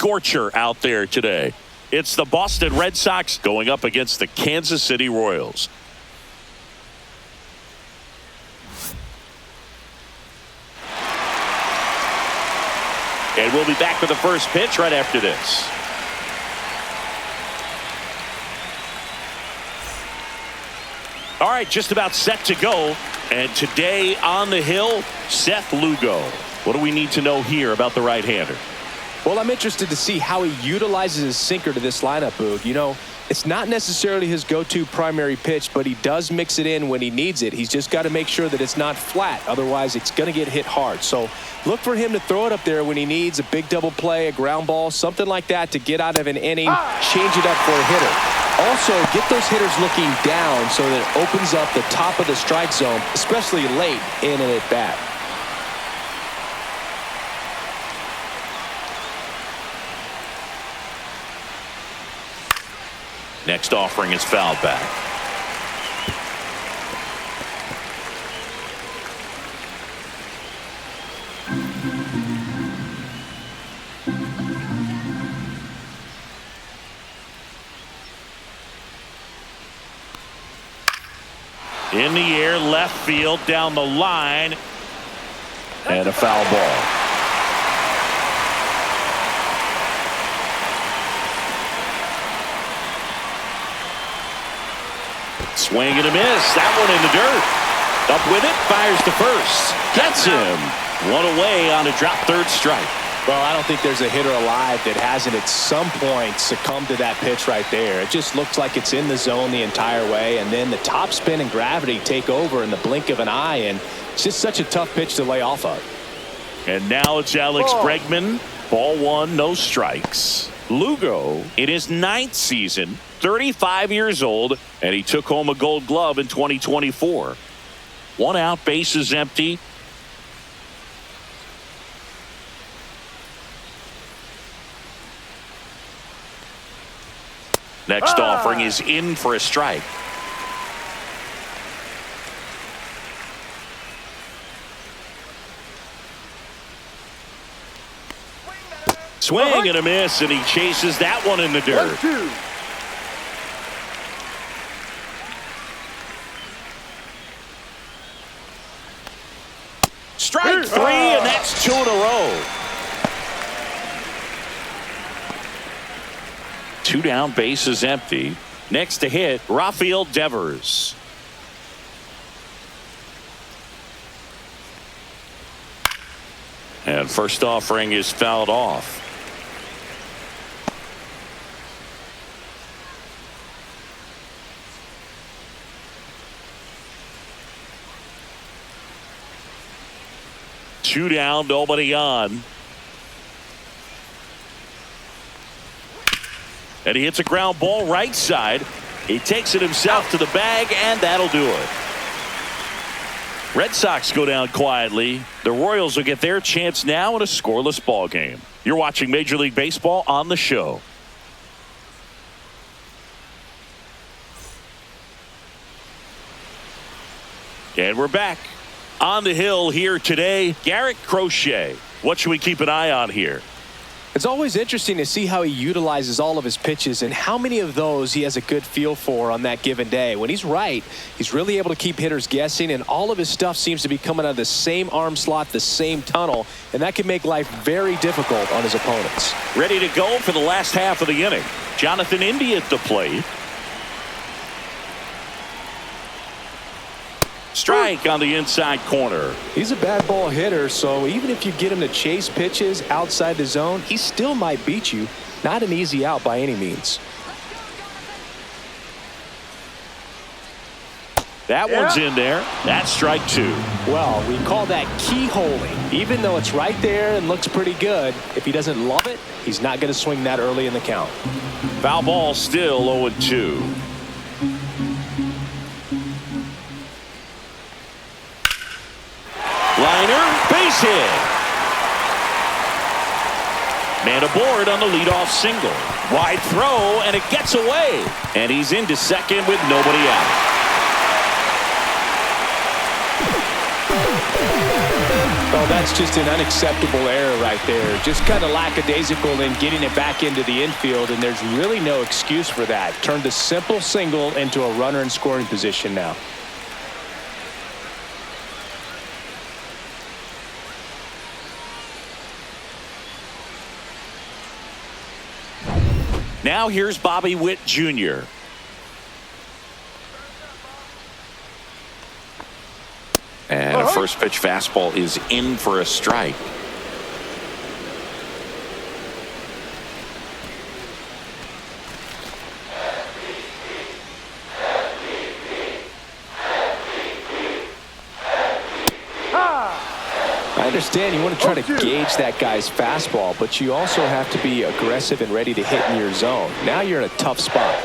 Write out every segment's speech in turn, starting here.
scorcher out there today. It's the Boston Red Sox going up against the Kansas City Royals. And we'll be back with the first pitch right after this. All right, just about set to go. And today on the hill, Seth Lugo. What do we need to know here about the right-hander? Well, I'm interested to see how he utilizes his sinker to this lineup, Boog. You know, it's not necessarily his go-to primary pitch, but he does mix it in when he needs it. He's just got to make sure that it's not flat. Otherwise, it's going to get hit hard. So look for him to throw it up there when he needs a big double play, a ground ball, something like that to get out of an inning, change it up for a hitter. Also, get those hitters looking down so that it opens up the top of the strike zone, especially late in an at-bat. Next offering is fouled back. In the air, left field, down the line, and a foul ball. Swing and a miss. That one in the dirt. Up with it, fires to first. Gets him. One away on a drop third strike. Well, I don't think there's a hitter alive that hasn't at some point succumbed to that pitch right there. It just looks like it's in the zone the entire way, and then the top spin and gravity take over in the blink of an eye, and it's just such a tough pitch to lay off of. And now it's Alex Bregman. Ball one, no strikes. Lugo in his 9th season, 35 years old, and he took home a Gold Glove in 2024. 1 out, bases empty. Next offering is in for a strike. Swing and a miss, and he chases that one in the dirt. 1-2. Strike 3, and that's 2 in a row. 2 down, bases empty. Next to hit, Rafael Devers. And first offering is fouled off. Two down, nobody on. And he hits a ground ball right side. He takes it himself to the bag, and that'll do it. Red Sox go down quietly. The Royals will get their chance now in a scoreless ball game. You're watching Major League Baseball on the show. And we're back. On the hill here today, Garrett Crochet. What should we keep an eye on here? It's always interesting to see how he utilizes all of his pitches and how many of those he has a good feel for on that given day. When he's right, he's really able to keep hitters guessing, and all of his stuff seems to be coming out of the same arm slot, the same tunnel, and that can make life very difficult on his opponents. Ready to go for the last half of the inning. Jonathan India at the plate. Strike on the inside corner. He's a bad ball hitter, so even if you get him to chase pitches outside the zone, he still might beat you. Not an easy out by any means. That one's in there. That's strike 2. Well, we call that keyholing. Even though it's right there and looks pretty good, if he doesn't love it, he's not going to swing that early in the count. Foul ball, still 0-2. Liner, base hit. Man aboard on the leadoff single. Wide throw, and it gets away. And he's into second with nobody out. Oh, that's just an unacceptable error right there. Just kind of lackadaisical in getting it back into the infield, and there's really no excuse for that. Turned a simple single into a runner in scoring position now. Now here's Bobby Witt Jr. And a first pitch fastball is in for a strike. I understand you want to try to gauge that guy's fastball, but you also have to be aggressive and ready to hit in your zone. Now you're in a tough spot.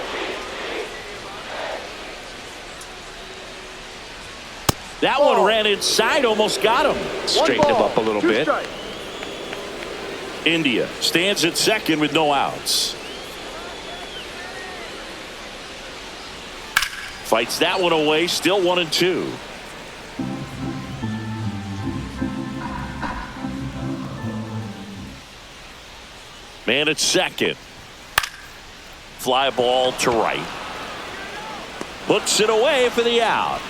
That one ran inside, almost got him. Straightened him up a little bit. India stands at second with no outs. Fights that one away, still 1-2. Man at second. Fly ball to right. Puts it away for the out.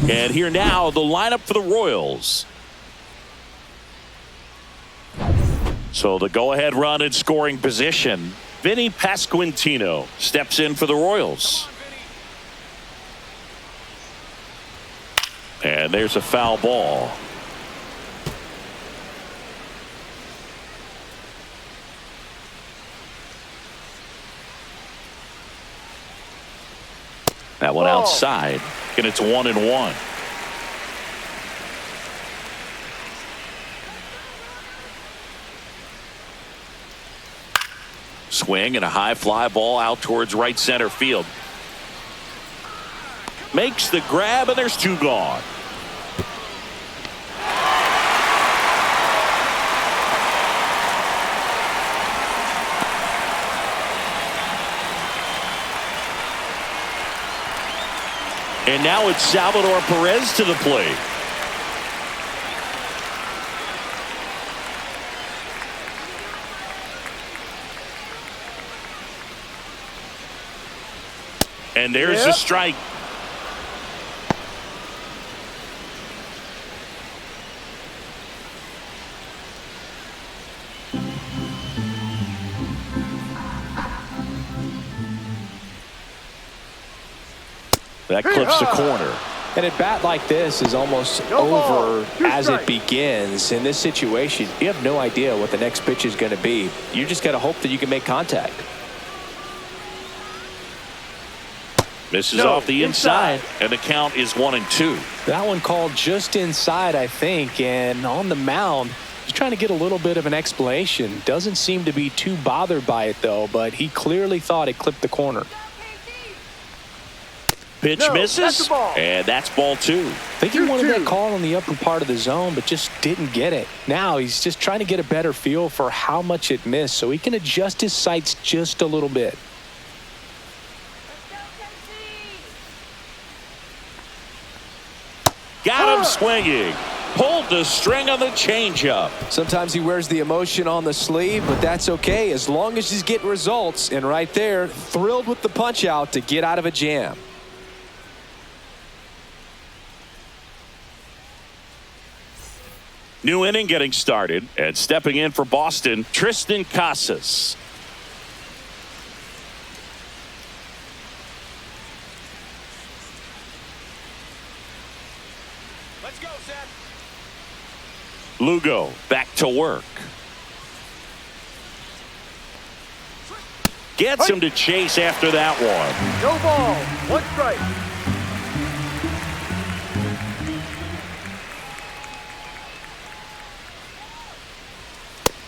And here now, the lineup for the Royals. So the go-ahead run in scoring position. Vinny Pasquantino steps in for the Royals. And there's a foul ball. That one outside, and it's 1-1. Swing and a high fly ball out towards right center field. Makes the grab, and there's two gone. And now it's Salvador Perez to the plate. And there's the strike. That clips the corner. And a bat like this is almost over as it begins. In this situation, you have no idea what the next pitch is going to be. You just got to hope that you can make contact. Misses off the inside, and the count is 1-2. That one called just inside, I think, and on the mound, he's trying to get a little bit of an explanation. Doesn't seem to be too bothered by it, though, but he clearly thought it clipped the corner. Pitch misses, and that's ball two. I think he wanted that call on the upper part of the zone, but just didn't get it. Now he's just trying to get a better feel for how much it missed so he can adjust his sights just a little bit. Got him swinging. Pulled the string on the changeup. Sometimes he wears the emotion on the sleeve, but that's okay as long as he's getting results. And right there, thrilled with the punch out to get out of a jam. New inning getting started, and stepping in for Boston, Tristan Casas. Let's go, Seth. Lugo back to work. Gets him to chase after that one. No ball, one strike.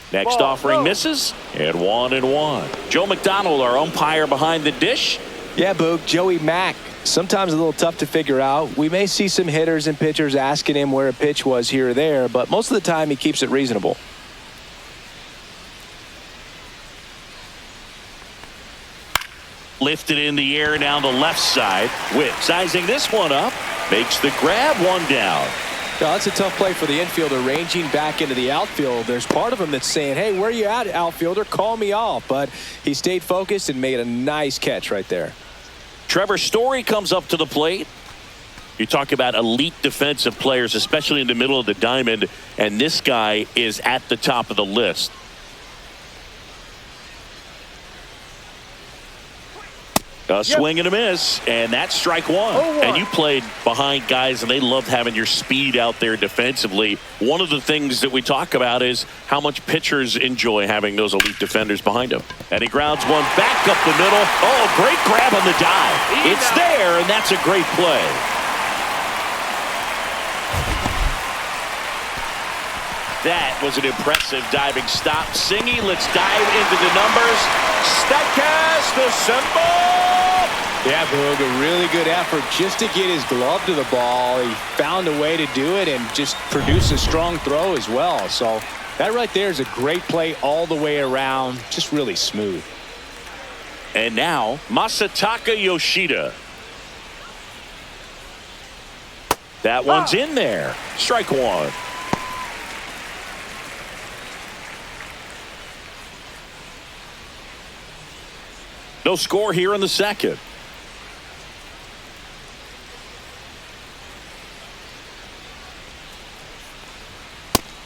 Next offering misses, and 1-1. Joe McDonald, our umpire behind the dish. Yeah, Boog, Joey Mack. Sometimes a little tough to figure out. We may see some hitters and pitchers asking him where a pitch was here or there, but most of the time he keeps it reasonable. Lifted in the air down the left side. Witt sizing this one up. Makes the grab, one down. No, that's a tough play for the infielder, ranging back into the outfield. There's part of him that's saying, hey, where you at, outfielder? Call me off. But he stayed focused and made a nice catch right there. Trevor Story comes up to the plate. You talk about elite defensive players, especially in the middle of the diamond, and this guy is at the top of the list. A swing and a miss, and that's strike one. And you played behind guys, and they loved having your speed out there defensively. One of the things that we talk about is how much pitchers enjoy having those elite defenders behind them. And he grounds one back up the middle. Oh, great grab on the dive. It's there, and that's a great play. That was an impressive diving stop. Singy, let's dive into the numbers. Statcast, the symbol. Yeah, Boog, a really good effort just to get his glove to the ball. He found a way to do it and just produce a strong throw as well. So that right there is a great play all the way around. Just really smooth. And now, Masataka Yoshida. That one's in there. Strike one. No score here in the second.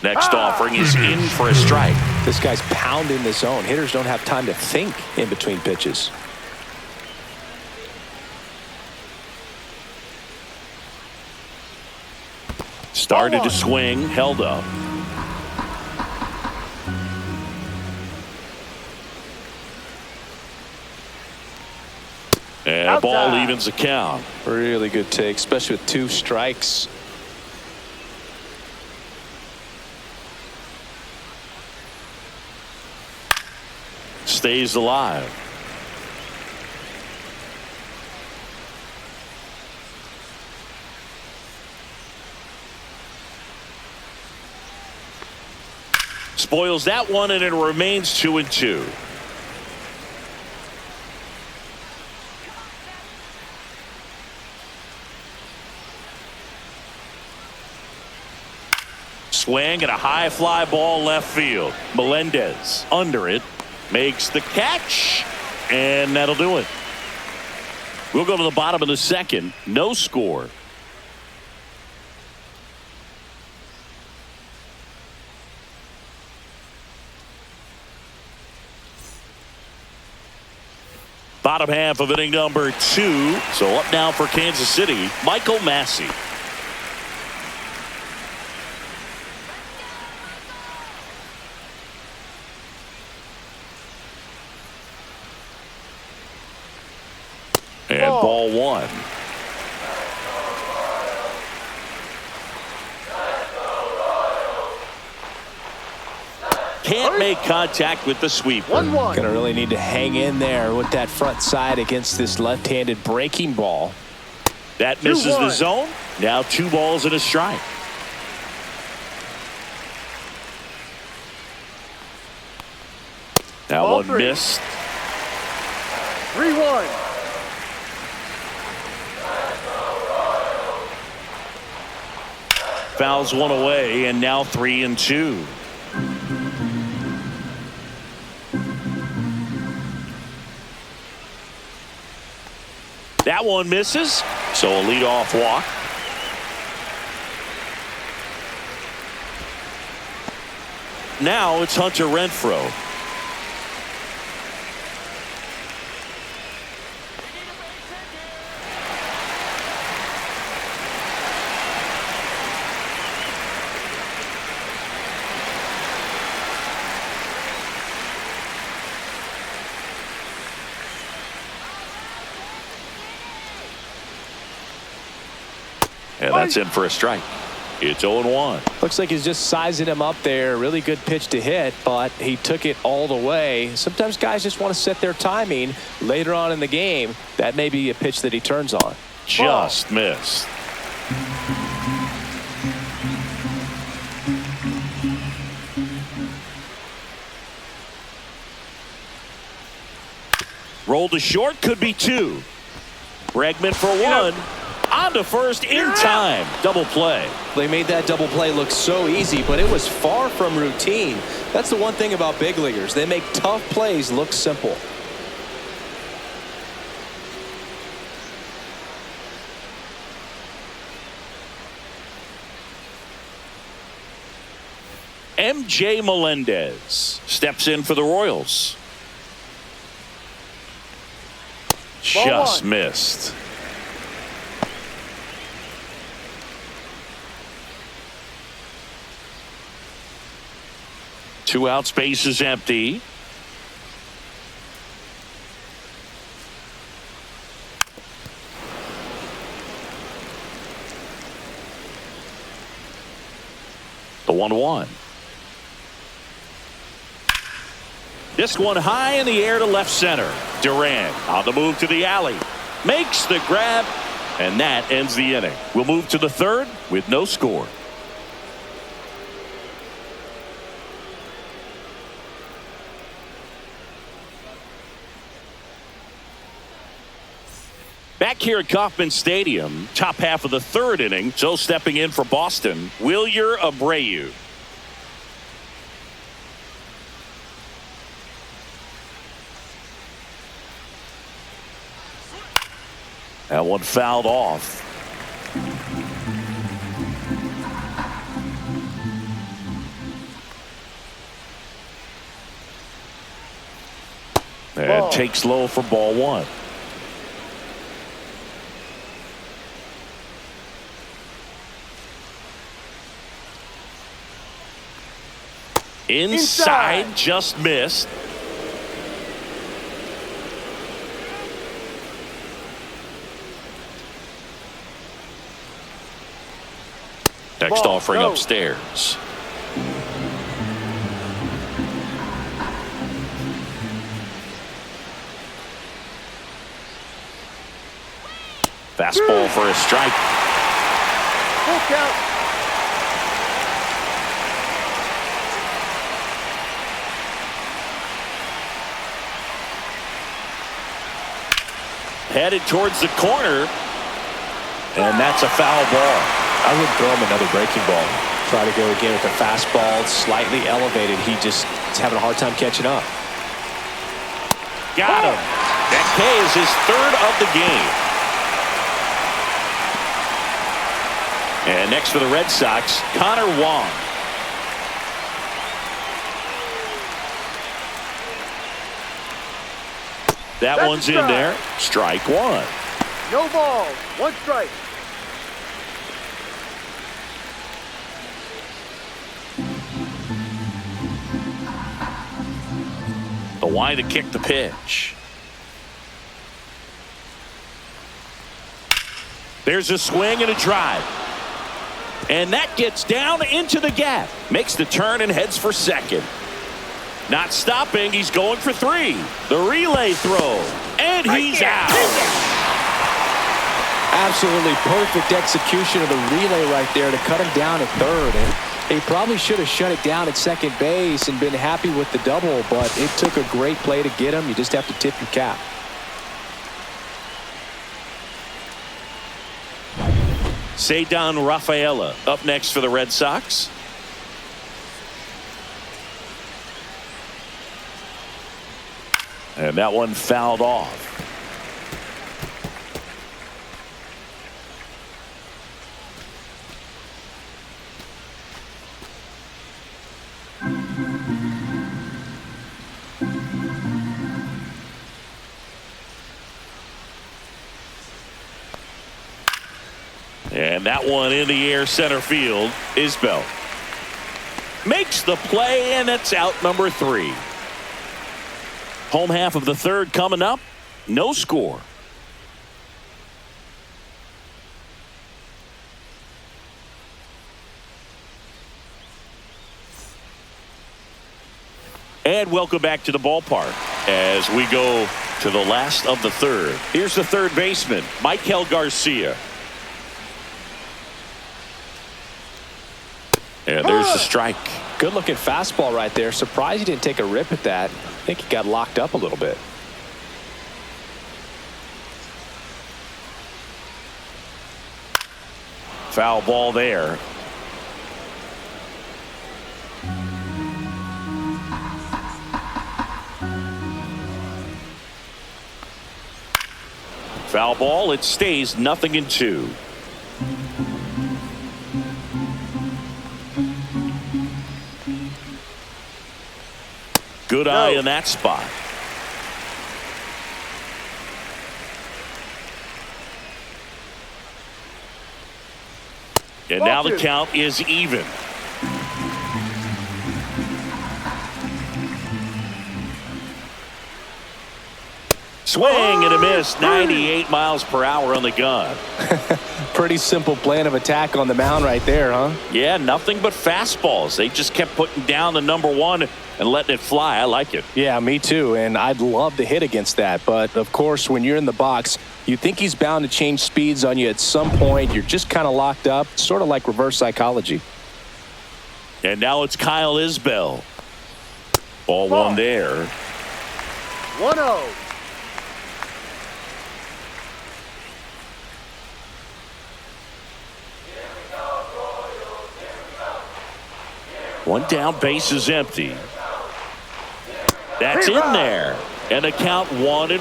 Next offering is in for a strike. This guy's pounding the zone. Hitters don't have time to think in between pitches. Started to swing, held up. And a ball evens the count. Really good take, especially with two strikes. Stays alive. Spoils that one, and it remains 2-2. Swing and a high fly ball left field. Melendez under it, makes the catch, and that'll do it. We'll go to the bottom of the second. No score. Bottom half of inning number 2. So up now for Kansas City, Michael Massey. And ball one. Can't make contact with the sweeper. 1-1. Gonna really need to hang in there with that front side against this left-handed breaking ball. That misses 2-1. the zone. Now 2 balls and a strike. That Ball one 3. missed. 3-1. Fouls one away, and now 3-2. That one misses, so a leadoff walk. Now it's Hunter Renfroe. And that's in for a strike. It's 0-1. Looks like he's just sizing him up there. Really good pitch to hit, but he took it all the way. Sometimes guys just want to set their timing later on in the game. That may be a pitch that he turns on. Just missed. Rolled to short, could be two. Bregman for one. On to first in time. Double play. They made that double play look so easy, but it was far from routine. That's the one thing about big leaguers. They make tough plays look simple. MJ Melendez steps in for the Royals. Just missed. Two outs, base is empty. The 1-1. This one high in the air to left center. Duran on the move to the alley. Makes the grab, and that ends the inning. We'll move to the third with no score. Back here at Kauffman Stadium, top half of the third inning. So stepping in for Boston, Wilyer Abreu. That one fouled off. And takes low for ball one. Inside, just missed. Next offering upstairs. Fastball for a strike. Full count. Headed towards the corner. And that's a foul ball. I would throw him another breaking ball. Try to go again with the fastball slightly elevated. He just is having a hard time catching up. Got him. That K is his third of the game. And next for the Red Sox, Connor Wong. That one's in there. Strike one. No ball. One strike. The wide to kick the pitch. There's a swing and a drive. And that gets down into the gap. Makes the turn and heads for second. Not stopping. He's going for three. The relay throw. And he's out. Absolutely perfect execution of the relay right there to cut him down at third. And he probably should have shut it down at second base and been happy with the double, but it took a great play to get him. You just have to tip your cap. Cedar Rafaela up next for the Red Sox. And that one fouled off. And that one in the air center field. Isbell makes the play, and it's out number 3. Home half of the third coming up. No score. And welcome back to the ballpark as we go to the last of the third. Here's the third baseman, Michael Garcia. And there's the strike. Good looking fastball right there. Surprised he didn't take a rip at that. I think he got locked up a little bit. Foul ball there. Foul ball. It stays 0-2. Good eye in that spot. And now the count is even. Swing and a miss. 98 miles per hour on the gun. Pretty simple plan of attack on the mound right there, huh? Yeah, nothing but fastballs. They just kept putting down the number one and letting it fly. I like it. Yeah, me too. And I'd love to hit against that. But, of course, when you're in the box, you think he's bound to change speeds on you at some point. You're just kind of locked up, sort of like reverse psychology. And now it's Kyle Isbell. Ball one there. 1-0. One down, base is empty. That's in there. And the count 1-1.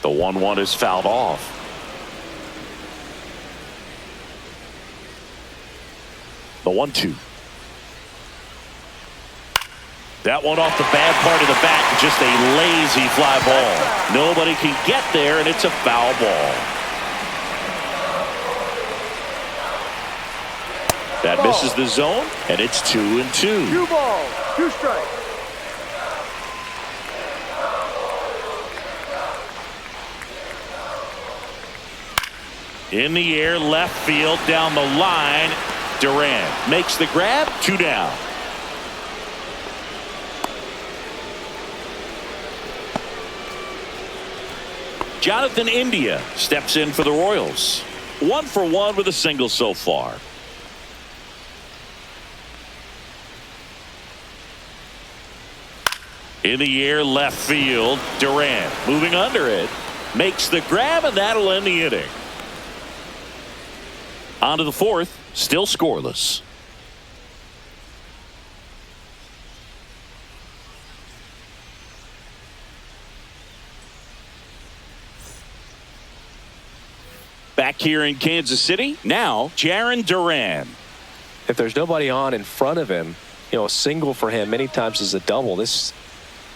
The 1-1 is fouled off. The 1-2. That one off the bad part of the bat, just a lazy fly ball. Nobody can get there, and it's a foul ball. That misses the zone, and it's 2-2. 2 balls, 2 strikes. In the air, left field, down the line. Durant makes the grab, 2 down. Jonathan India steps in for the Royals. 1 for 1 with a single so far. In the air, left field. Durant moving under it. Makes the grab, and that'll end the inning. On to the 4th. Still scoreless. Back here in Kansas City, now Jarren Duran. If there's nobody on in front of him, a single for him many times is a double. This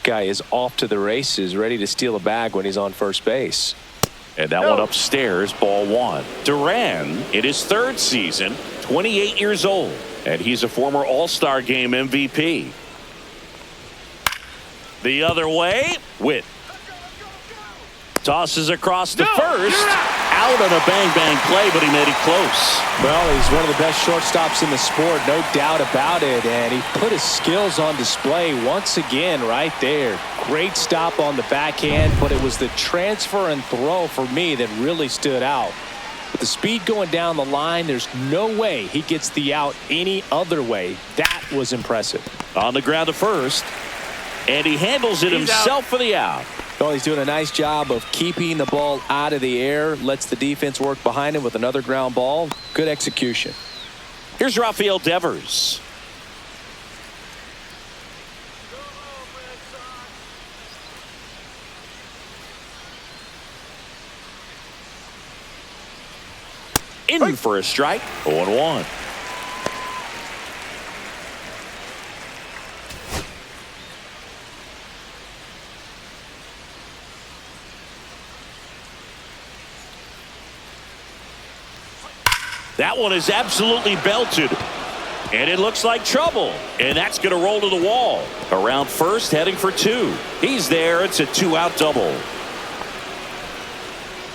guy is off to the races, ready to steal a bag when he's on first base. And that one upstairs, ball 1. Duran, in his 3rd season, 28 years old, and he's a former All-Star Game MVP. The other way, Witt. Tosses across to first. Out on a bang-bang play, but he made it close. Well, he's one of the best shortstops in the sport, no doubt about it. And he put his skills on display once again right there. Great stop on the backhand, but it was the transfer and throw for me that really stood out. With the speed going down the line, there's no way he gets the out any other way. That was impressive. On the ground to first, and he handles it himself for the out. Well, he's doing a nice job of keeping the ball out of the air, lets the defense work behind him with another ground ball. Good execution. Here's Rafael Devers. In for a strike. 0-1. That one is absolutely belted. And it looks like trouble. And that's going to roll to the wall. Around first, heading for 2. He's there. It's a 2-out double.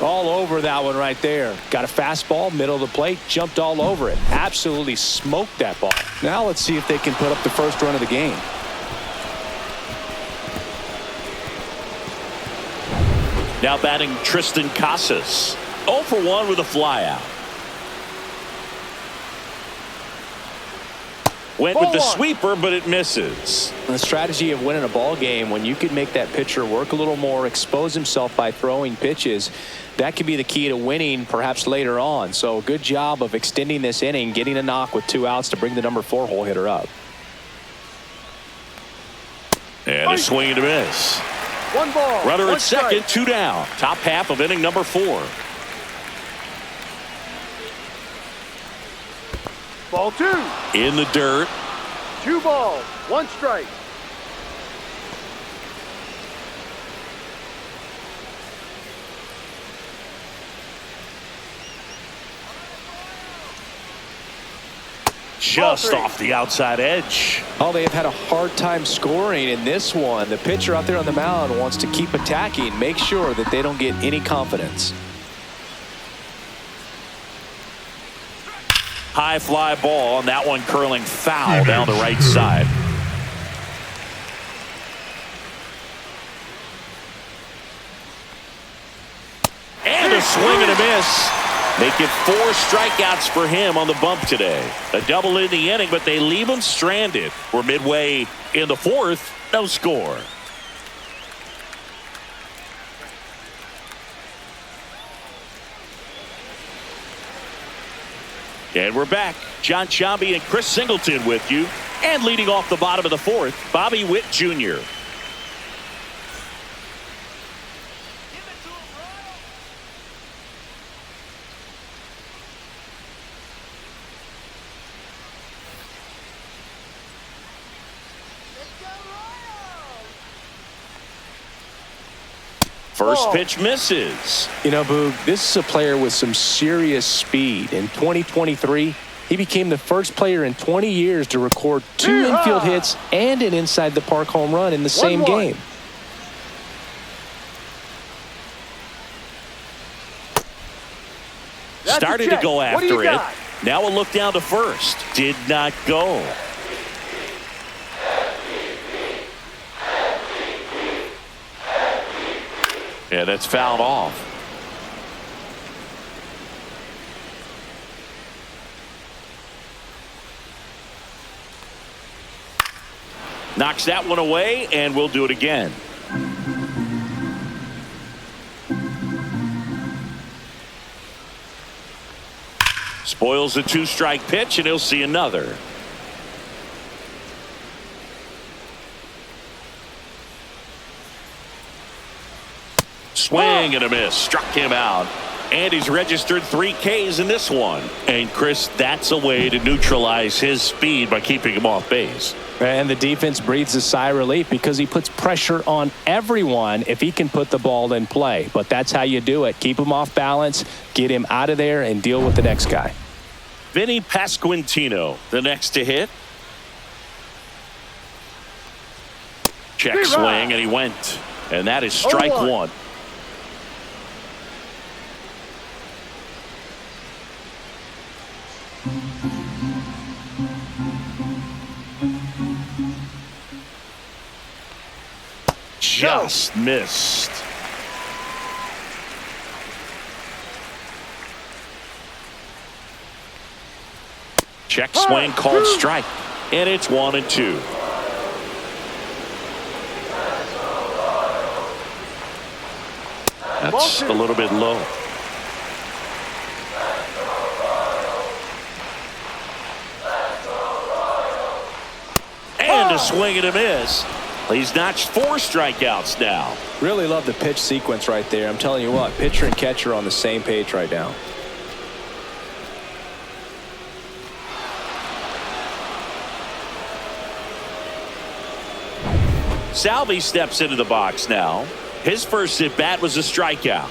All over that one right there. Got a fastball, middle of the plate, jumped all over it. Absolutely smoked that ball. Now let's see if they can put up the first run of the game. Now batting Tristan Casas. 0 for 1 with a flyout. Went with the sweeper, but it misses. The strategy of winning a ball game, when you can make that pitcher work a little more, expose himself by throwing pitches, that could be the key to winning perhaps later on. So good job of extending this inning, getting a knock with 2 outs to bring the number 4 hole hitter up. And a swing and a miss. 1 ball. Runner 1 at second, strike. 2 down. Top half of inning number 4. Ball 2. In the dirt. 2 balls. 1 strike. Just off the outside edge. Oh, they have had a hard time scoring in this one. The pitcher out there on the mound wants to keep attacking, make sure that they don't get any confidence. High fly ball, and that one curling foul down the right side. And a swing and a miss. Make it 4 strikeouts for him on the bump today. A double in the inning, but they leave him stranded. We're midway in the 4th. No score. And we're back. John Sciambi and Chris Singleton with you. And leading off the bottom of the 4th, Bobby Witt Jr. First pitch misses. You know, Boog, this is a player with some serious speed. In 2023, he became the first player in 20 years to record 2 infield hits and an inside the park home run in the same game. Started to go after it. Now a look down to first. Did not go. Yeah, that's fouled off. Knocks that one away, and we'll do it again. Spoils a 2-strike pitch, and he'll see another. Swing and a miss. Struck him out. And he's registered 3 Ks in this one. And Chris, that's a way to neutralize his speed by keeping him off base. And the defense breathes a sigh of relief because he puts pressure on everyone if he can put the ball in play. But that's how you do it. Keep him off balance, get him out of there, and deal with the next guy. Vinny Pasquantino, the next to hit. Check swing, and he went. And that is strike 1. Just missed. Check swing called strike. And it's 1-2. That's a little bit low. And a swing and a miss. He's notched 4 strikeouts now. Really love the pitch sequence right there. I'm telling you what, pitcher and catcher are on the same page right now. Salvi steps into the box now. His first at bat was a strikeout.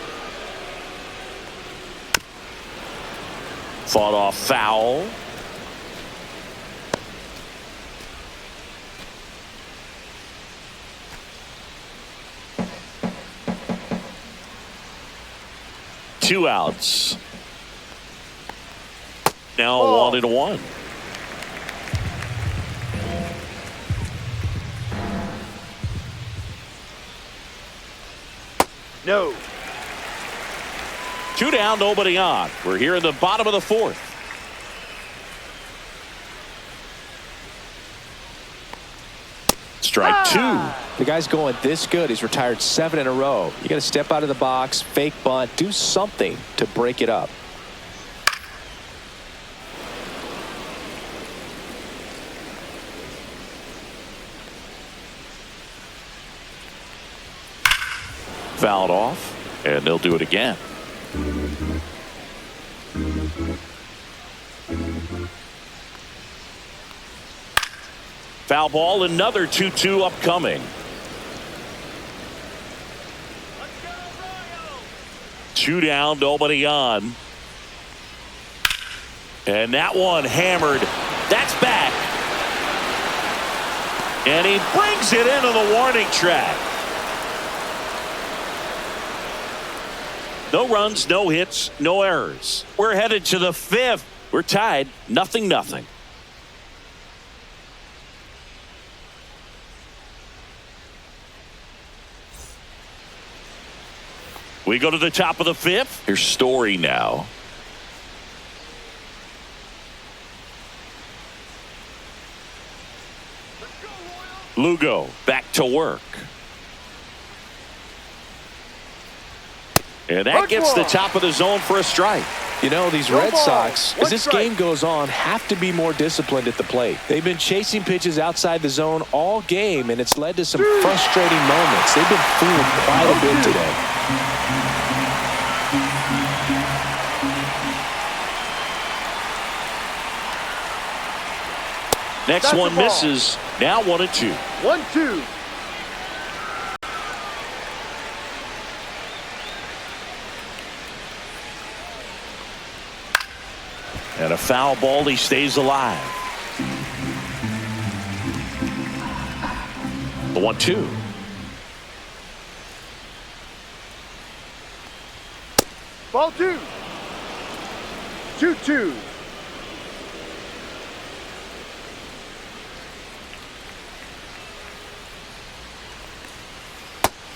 Fought off foul. Two outs. Now 1-1. No. 2 down, nobody on. We're here in the bottom of the 4th. Strike two. The guy's going this good. He's retired 7 in a row. You got to step out of the box, fake bunt, do something to break it up. Fouled off, and they'll do it again. Foul ball, another 2-2 upcoming. Two down, nobody on. And that one hammered. That's back. And he brings it into the warning track. No runs, no hits, no errors. We're headed to the 5th. We're tied, 0-0. We go to the top of the 5th. Here's Story now. Lugo back to work. And that gets the top of the zone for a strike. You know, these Red Sox, as this game goes on, have to be more disciplined at the plate. They've been chasing pitches outside the zone all game, and it's led to some frustrating moments. They've been fooled quite a bit today. Next one misses. Now 1-2. 1-2. And a foul ball, he stays alive. The 1-2. Ball 2. 2-2.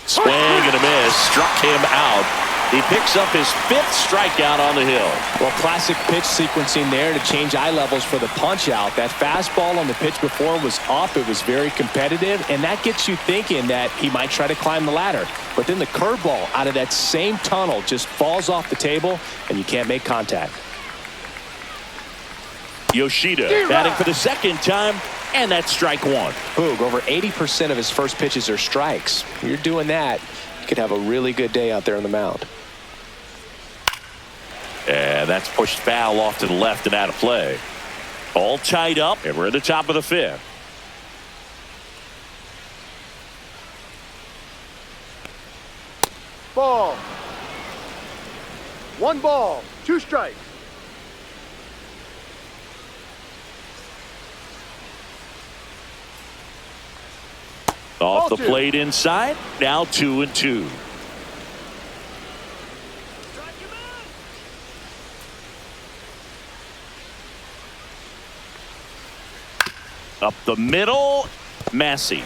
Swing and a miss. Struck him out. He picks up his 5th strikeout on the hill. Well, classic pitch sequencing there to change eye levels for the punch out. That fastball on the pitch before was up. It was very competitive, and that gets you thinking that he might try to climb the ladder. But then the curveball out of that same tunnel just falls off the table, and you can't make contact. Yoshida batting for the 2nd time, and that's strike 1. Boog, over 80% of his first pitches are strikes. When you're doing that, you could have a really good day out there on the mound. And that's pushed foul off to the left and out of play. All tied up, and we're at the top of the 5th. Ball. 1 ball, 2 strikes. Off the Ball 2. plate inside. Now 2-2. Up the middle, Massey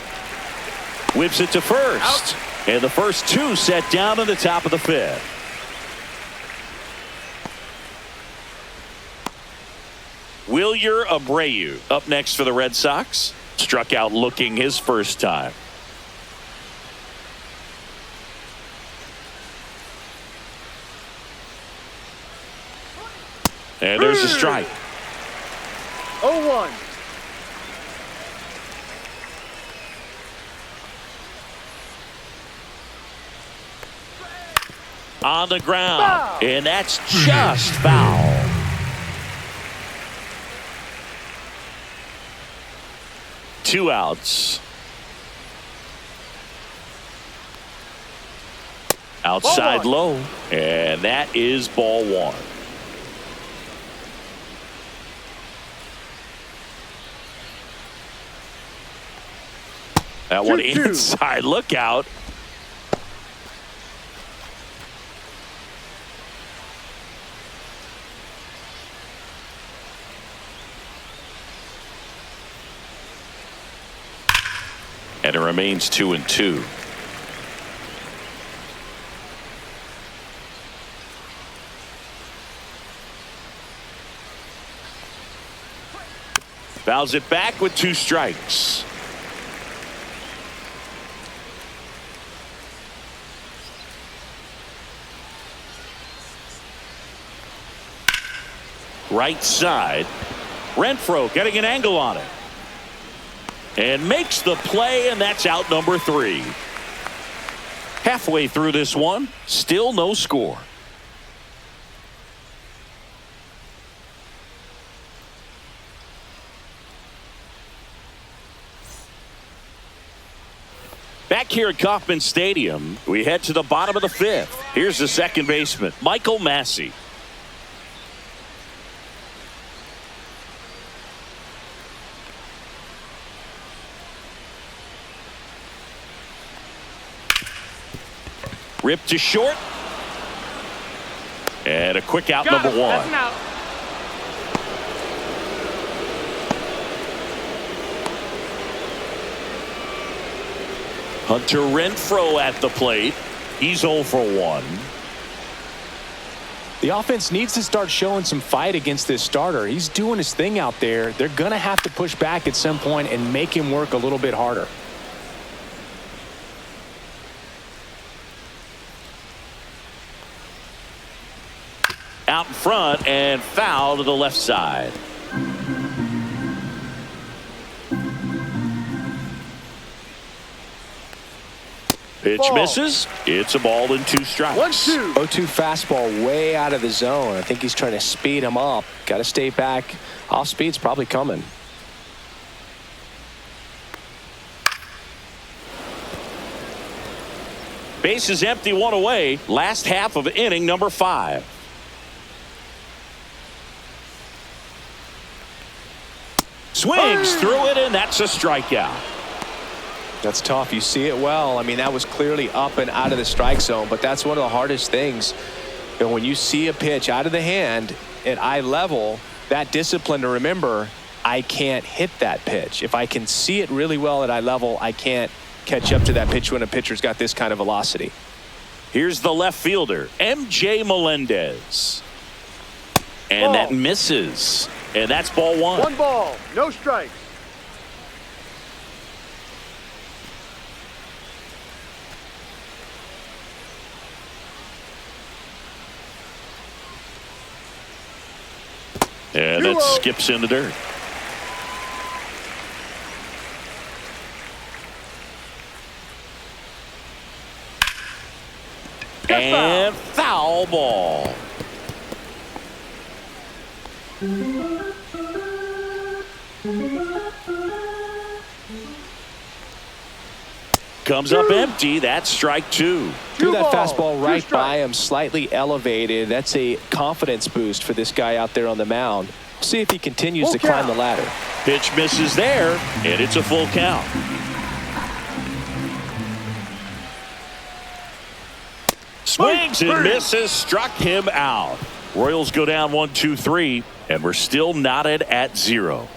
whips it to first. Out. And the first 2 set down in the top of the 5th. Wilyer Abreu up next for the Red Sox. Struck out looking his first time. And there's the strike. 0-1. On the ground. Foul. And that's just foul. Two outs. Outside low. And that is ball 1. That one inside. Look out. And it remains 2-2. Fouls it back with 2 strikes. Right side. Renfroe getting an angle on it. And makes the play, and that's out number 3. Halfway through this one, still no score. Back here at Kauffman Stadium, we head to the bottom of the 5th. Here's the second baseman, Michael Massey. Ripped to short. And a quick out, number 1. That's an out. Hunter Renfroe at the plate. He's 0 for 1. The offense needs to start showing some fight against this starter. He's doing his thing out there. They're going to have to push back at some point and make him work a little bit harder. Out in front and foul to the left side. Pitch Ball. misses. It's a ball and 2 strikes. 1-2. 0-2 fastball way out of the zone. I think he's trying to speed him up. Got to stay back. Off speed's probably coming. Base is empty, 1 away. Last half of inning number 5. Swings through it, and that's a strikeout. That's tough. You see it well. I mean, that was clearly up and out of the strike zone, but that's one of the hardest things. You know, when you see a pitch out of the hand at eye level, that discipline to remember, I can't hit that pitch. If I can see it really well at eye level, I can't catch up to that pitch when a pitcher's got this kind of velocity. Here's the left fielder, M.J. Melendez. And that misses. And that's ball 1. 1 ball, no strikes. And that skips in the dirt. And foul ball. Comes up empty. That's strike 2. Threw that fastball right by him, slightly elevated. That's a confidence boost for this guy out there on the mound. See if he continues to climb the ladder. Pitch misses there, and it's a full count. Swings and misses, struck him out. Royals go down 1-2-3, and we're still knotted at 0.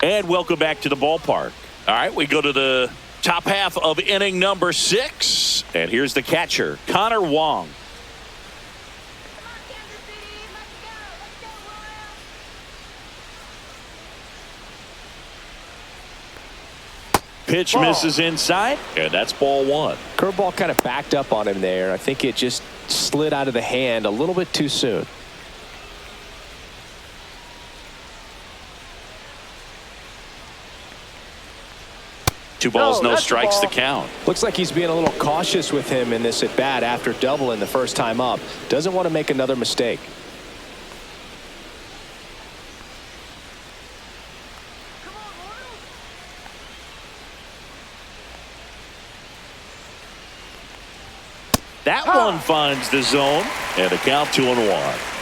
And welcome back to the ballpark. All right, we go to the top half of inning number 6. And here's the catcher, Connor Wong. Pitch misses inside, and that's ball 1. Curveball kind of backed up on him there. I think it just slid out of the hand a little bit too soon. Two balls, no strikes, the count. Looks like he's being a little cautious with him in this at bat after doubling the first time up. Doesn't want to make another mistake. That one finds the zone, and a count 2-1.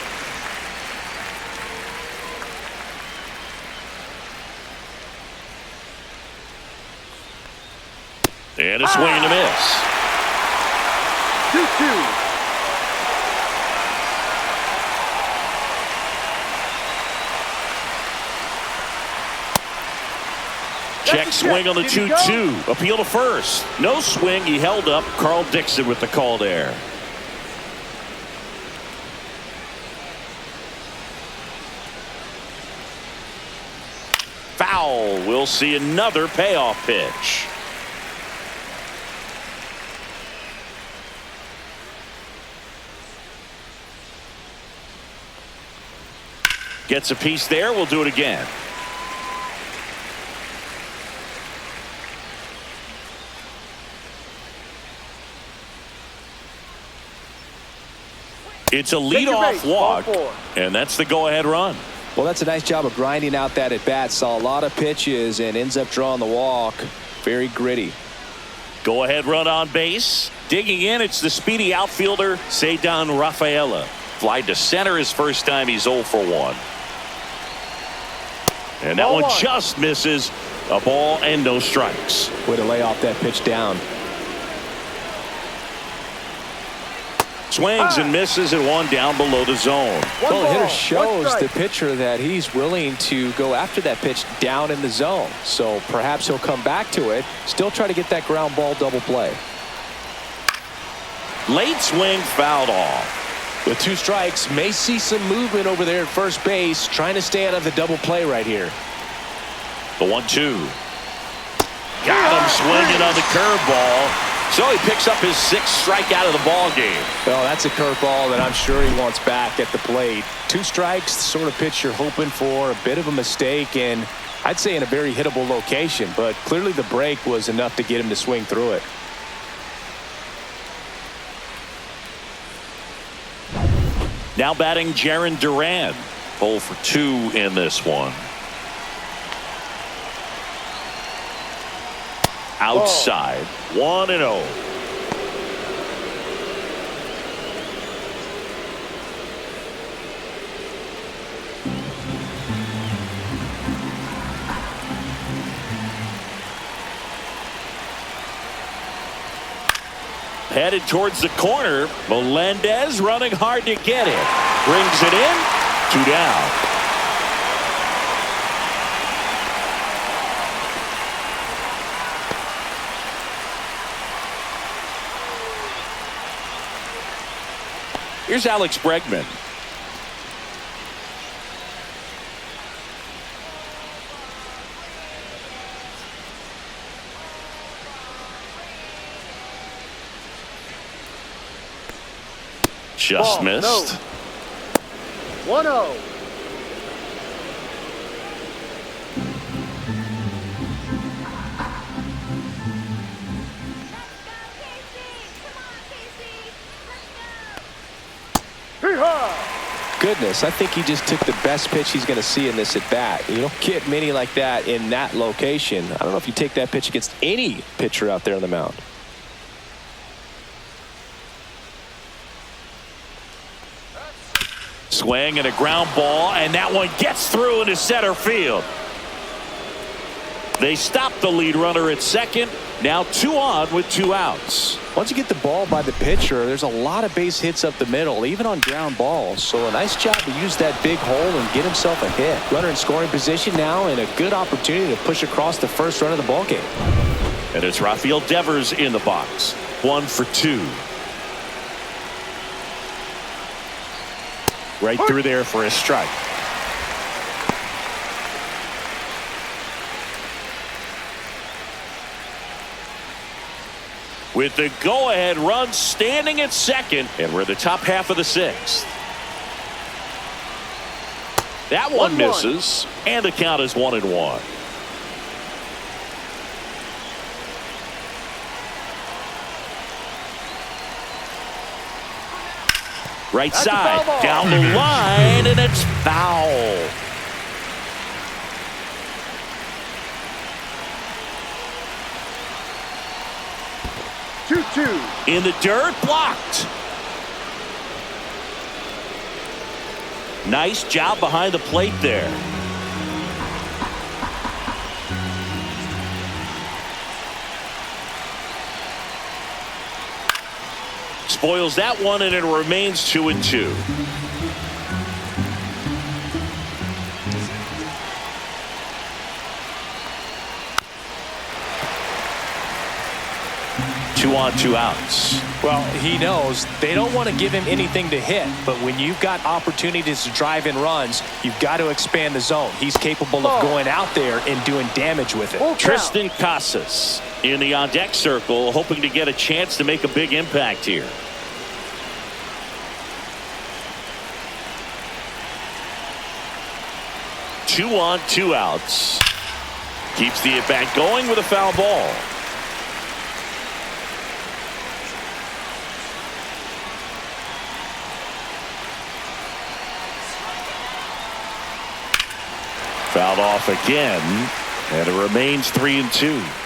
And a swing and a miss. 2-2. Check swing on the 2-2. Appeal to first. No swing. He held up. Carl Dixon with the call there. Foul. We'll see another payoff pitch. Gets a piece there. We'll do it again. It's a leadoff walk, and that's the go-ahead run. Well, that's a nice job of grinding out that at-bat. Saw a lot of pitches and ends up drawing the walk. Very gritty. Go-ahead run on base. Digging in, it's the speedy outfielder, Ceddanne Rafaela. Fly to center his first time. He's 0 for 1. And that one just misses. A ball and no strikes. Way to lay off that pitch down. Swings and misses at one down below the zone. Well, the hitter shows the pitcher that he's willing to go after that pitch down in the zone. So perhaps he'll come back to it. Still try to get that ground ball double play. Late swing fouled off. With 2 strikes, may see some movement over there at first base. Trying to stay out of the double play right here. The 1-2. Got him swinging on the curveball. So he picks up his 6th strikeout of the ball game. Well, that's a curveball that I'm sure he wants back at the plate. 2 strikes, the sort of pitch you're hoping for. A bit of a mistake, and I'd say in a very hittable location. But clearly the break was enough to get him to swing through it. Now batting Jarren Duran. 0 for 2 in this one. Outside, 1-0. Headed towards the corner. Melendez running hard to get it. Brings it in. 2 down. Here's Alex Bregman. Just missed. 1-0. Goodness, I think he just took the best pitch he's going to see in this at bat. You don't get many like that in that location. I don't know if you take that pitch against any pitcher out there on the mound. Swing and a ground ball, and that one gets through into center field. They stop the lead runner at second. Now 2 on with 2 outs. Once you get the ball by the pitcher, there's a lot of base hits up the middle, even on ground balls. So a nice job to use that big hole and get himself a hit. Runner in scoring position now, and a good opportunity to push across the first run of the ball game. And it's Rafael Devers in the box. 1 for 2. Right through there for a strike. With the go-ahead run standing at second, and we're the top half of the 6th. That one misses, and the count is 1-1. Right side, down the line, and it's foul. In the dirt, blocked. Nice job behind the plate there. Spoils that one, and it remains 2-2. Two on, 2 outs. Well, he knows they don't want to give him anything to hit, but when you've got opportunities to drive in runs, you've got to expand the zone. He's capable of going out there and doing damage with it. Tristan Casas in the on-deck circle, hoping to get a chance to make a big impact here. 2 on, 2 outs. Keeps the at-bat going with a foul ball. Fouled off again, and it remains 3-2.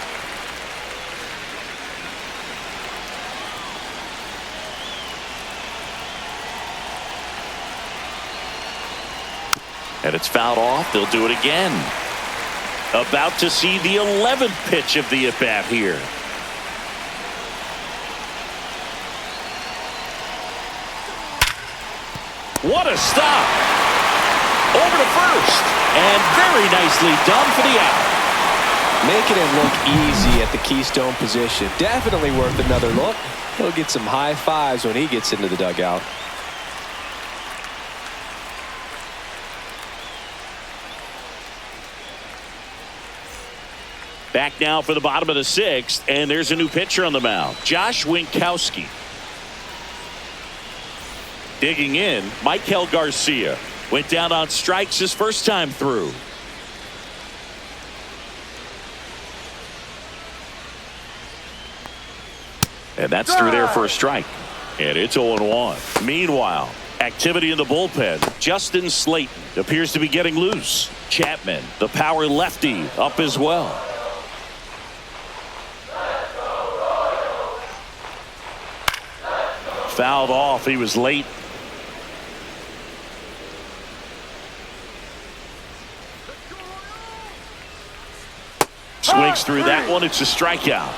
And it's fouled off. They'll do it again. About to see the 11th pitch of the at-bat here. What a stop. Over to first. And very nicely done for the out. Making it look easy at the Keystone position. Definitely worth another look. He'll get some high fives when he gets into the dugout. Back now for the bottom of the 6th, and there's a new pitcher on the mound, Josh Winkowski. Digging in, Michael Garcia. Went down on strikes his first time through. And that's through there for a strike. And it's 0-1. Meanwhile, activity in the bullpen. Justin Slayton appears to be getting loose. Chapman, the power lefty, up as well. Fouled off. He was late. Swings through that one. It's a strikeout.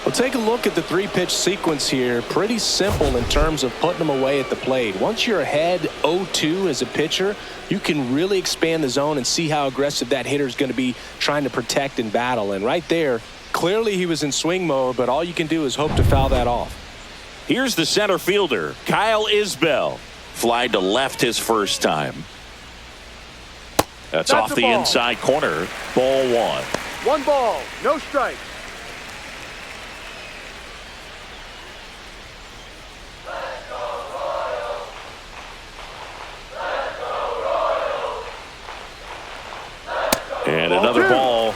Well, take a look at the 3-pitch sequence here. Pretty simple in terms of putting them away at the plate. Once you're ahead 0-2 as a pitcher, you can really expand the zone and see how aggressive that hitter is going to be trying to protect and battle. And right there, clearly he was in swing mode, but all you can do is hope to foul that off. Here's the center fielder, Kyle Isbell. Fly to left his first time. That's off the inside corner. Ball 1. 1 ball, no strike. And another ball.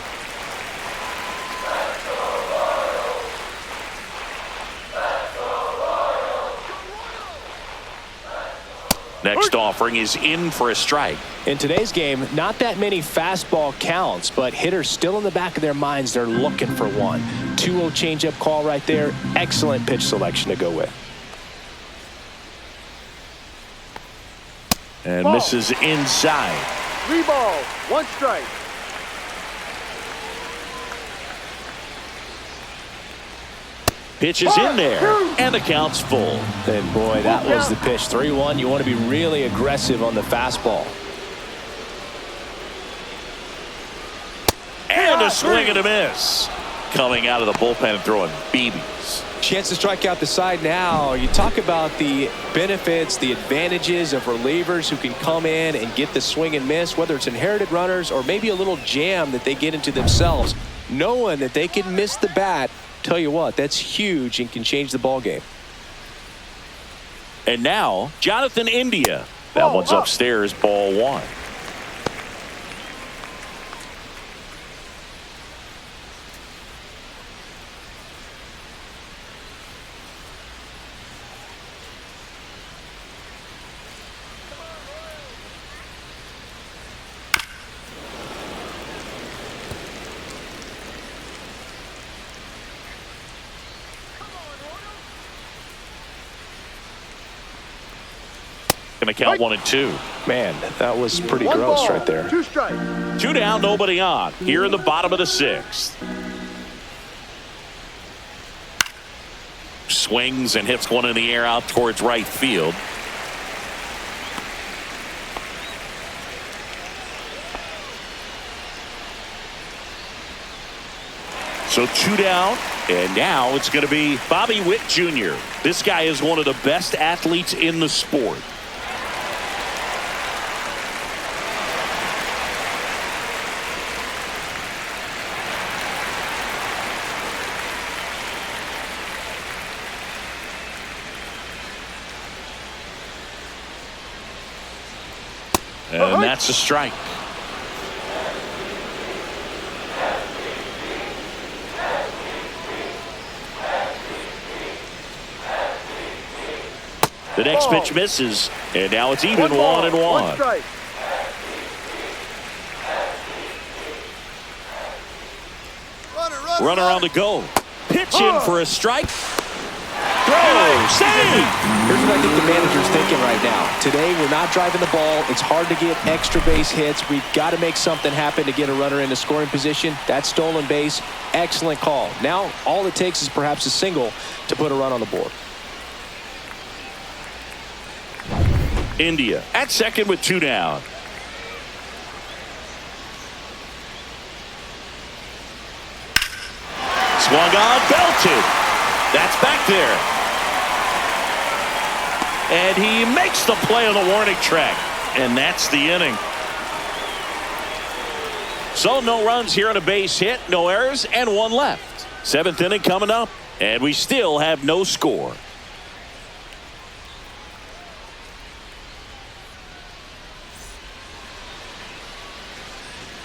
Next offering is in for a strike. In today's game, not that many fastball counts, but hitters still in the back of their minds, they're looking for one. 2-0 changeup call right there. Excellent pitch selection to go with. And misses inside. 3 balls, 1 strike. Pitch is in there, and the count's full. And boy, that was the pitch. 3-1. You want to be really aggressive on the fastball. And a swing and a miss. Coming out of the bullpen and throwing BBs. Chance to strike out the side now. You talk about the benefits, the advantages of relievers who can come in and get the swing and miss, whether it's inherited runners or maybe a little jam that they get into themselves. Knowing that they can miss the bat, tell you what, that's huge and can change the ball game. And now, Jonathan India. That one's upstairs, ball 1. Going to count 1 and 2. Man, that was pretty 1 gross ball, right there. 2 strikes. 2 down, nobody on. Here in the bottom of the 6th. Swings and hits one in the air out towards right field. So 2 down, and now it's going to be Bobby Witt Jr. This guy is one of the best athletes in the sport. And that's a strike. The next pitch misses, and now it's even 1-1. One strike. Runner on the go. Pitch in for a strike. Throw, save. Here's what I think the manager's thinking right now. Today, we're not driving the ball. It's hard to get extra base hits. We've got to make something happen to get a runner into scoring position. That stolen base, excellent call. Now, all it takes is perhaps a single to put a run on the board. India at second with 2 down. Swung on, belted. That's back there. And he makes the play on the warning track. And that's the inning. So no runs here on a base hit, no errors, and 1 left. 7th inning coming up, and we still have no score.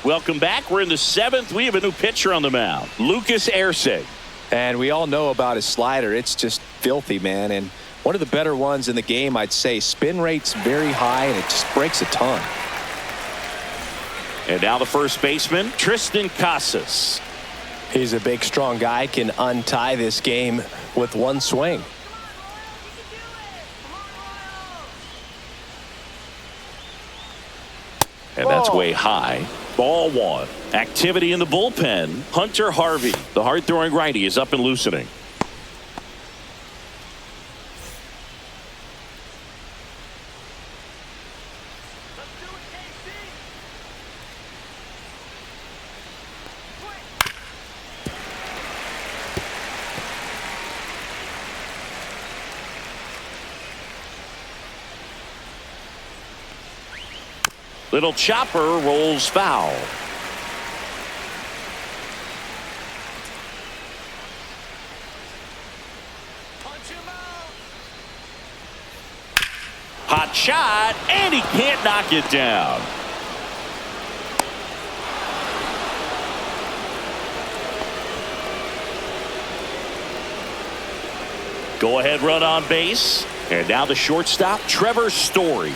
Welcome back. We're in the 7th. We have a new pitcher on the mound, Lucas Erceg. And we all know about his slider. It's just filthy, man. And one of the better ones in the game, I'd say. Spin rate's very high, and it just breaks a ton. And now the first baseman, Tristan Casas. He's a big, strong guy, can untie this game with 1 swing. And that's way high. Ball 1. Activity in the bullpen. Hunter Harvey, the hard-throwing righty, is up and loosening. Little chopper rolls foul. Hot shot, and he can't knock it down. Go ahead run on base. And now the shortstop, Trevor Story.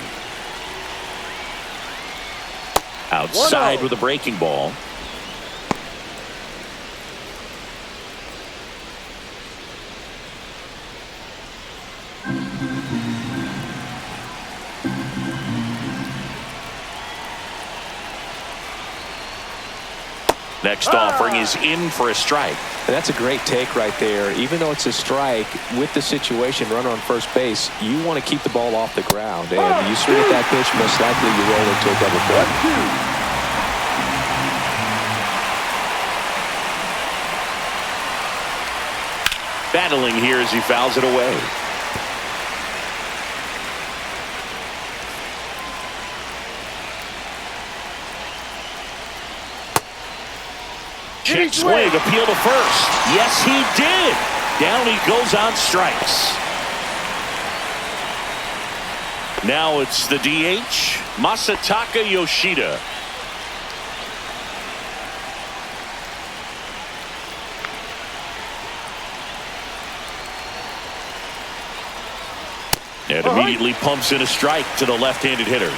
Outside with a breaking ball. Next offering is in for a strike. And that's a great take right there. Even though it's a strike, with the situation, runner on first base, you want to keep the ball off the ground. And you swing at that pitch, most likely you roll into a double play. Battling here as he fouls it away. Check swing, appeal to first. Yes, he did. Down he goes on strikes. Now it's the DH, Masataka Yoshida. And immediately pumps in a strike to the left-handed hitter.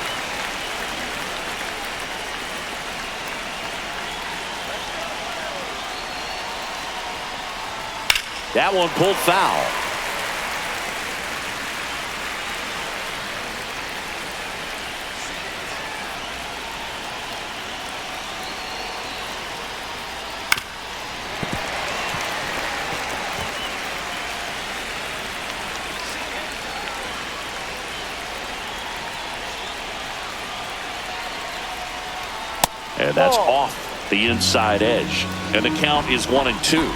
That one pulled foul. And that's off the inside edge. And the count is 1-2.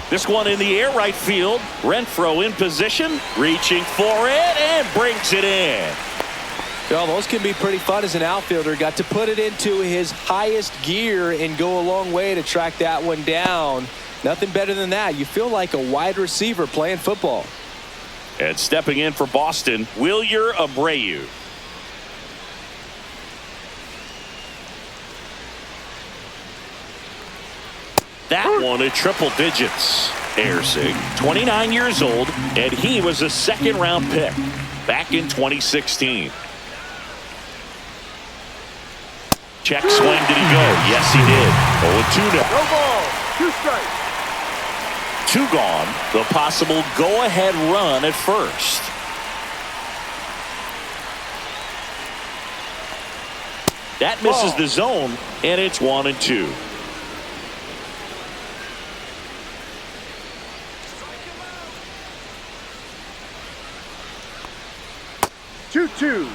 This one in the air, right field. Renfroe in position, reaching for it, and brings it in. Well, those can be pretty fun as an outfielder. Got to put it into his highest gear and go a long way to track that one down. Nothing better than that. You feel like a wide receiver playing football. And stepping in for Boston, Wilyer Abreu. That one at triple digits. Ersig, 29 years old, and he was a second-round pick back in 2016. Check swing, did he go? Yes, he did. 0-2 now. No ball. 2 strikes. 2 gone. The possible go-ahead run at first. That misses the zone, and it's 1-2. 2-2.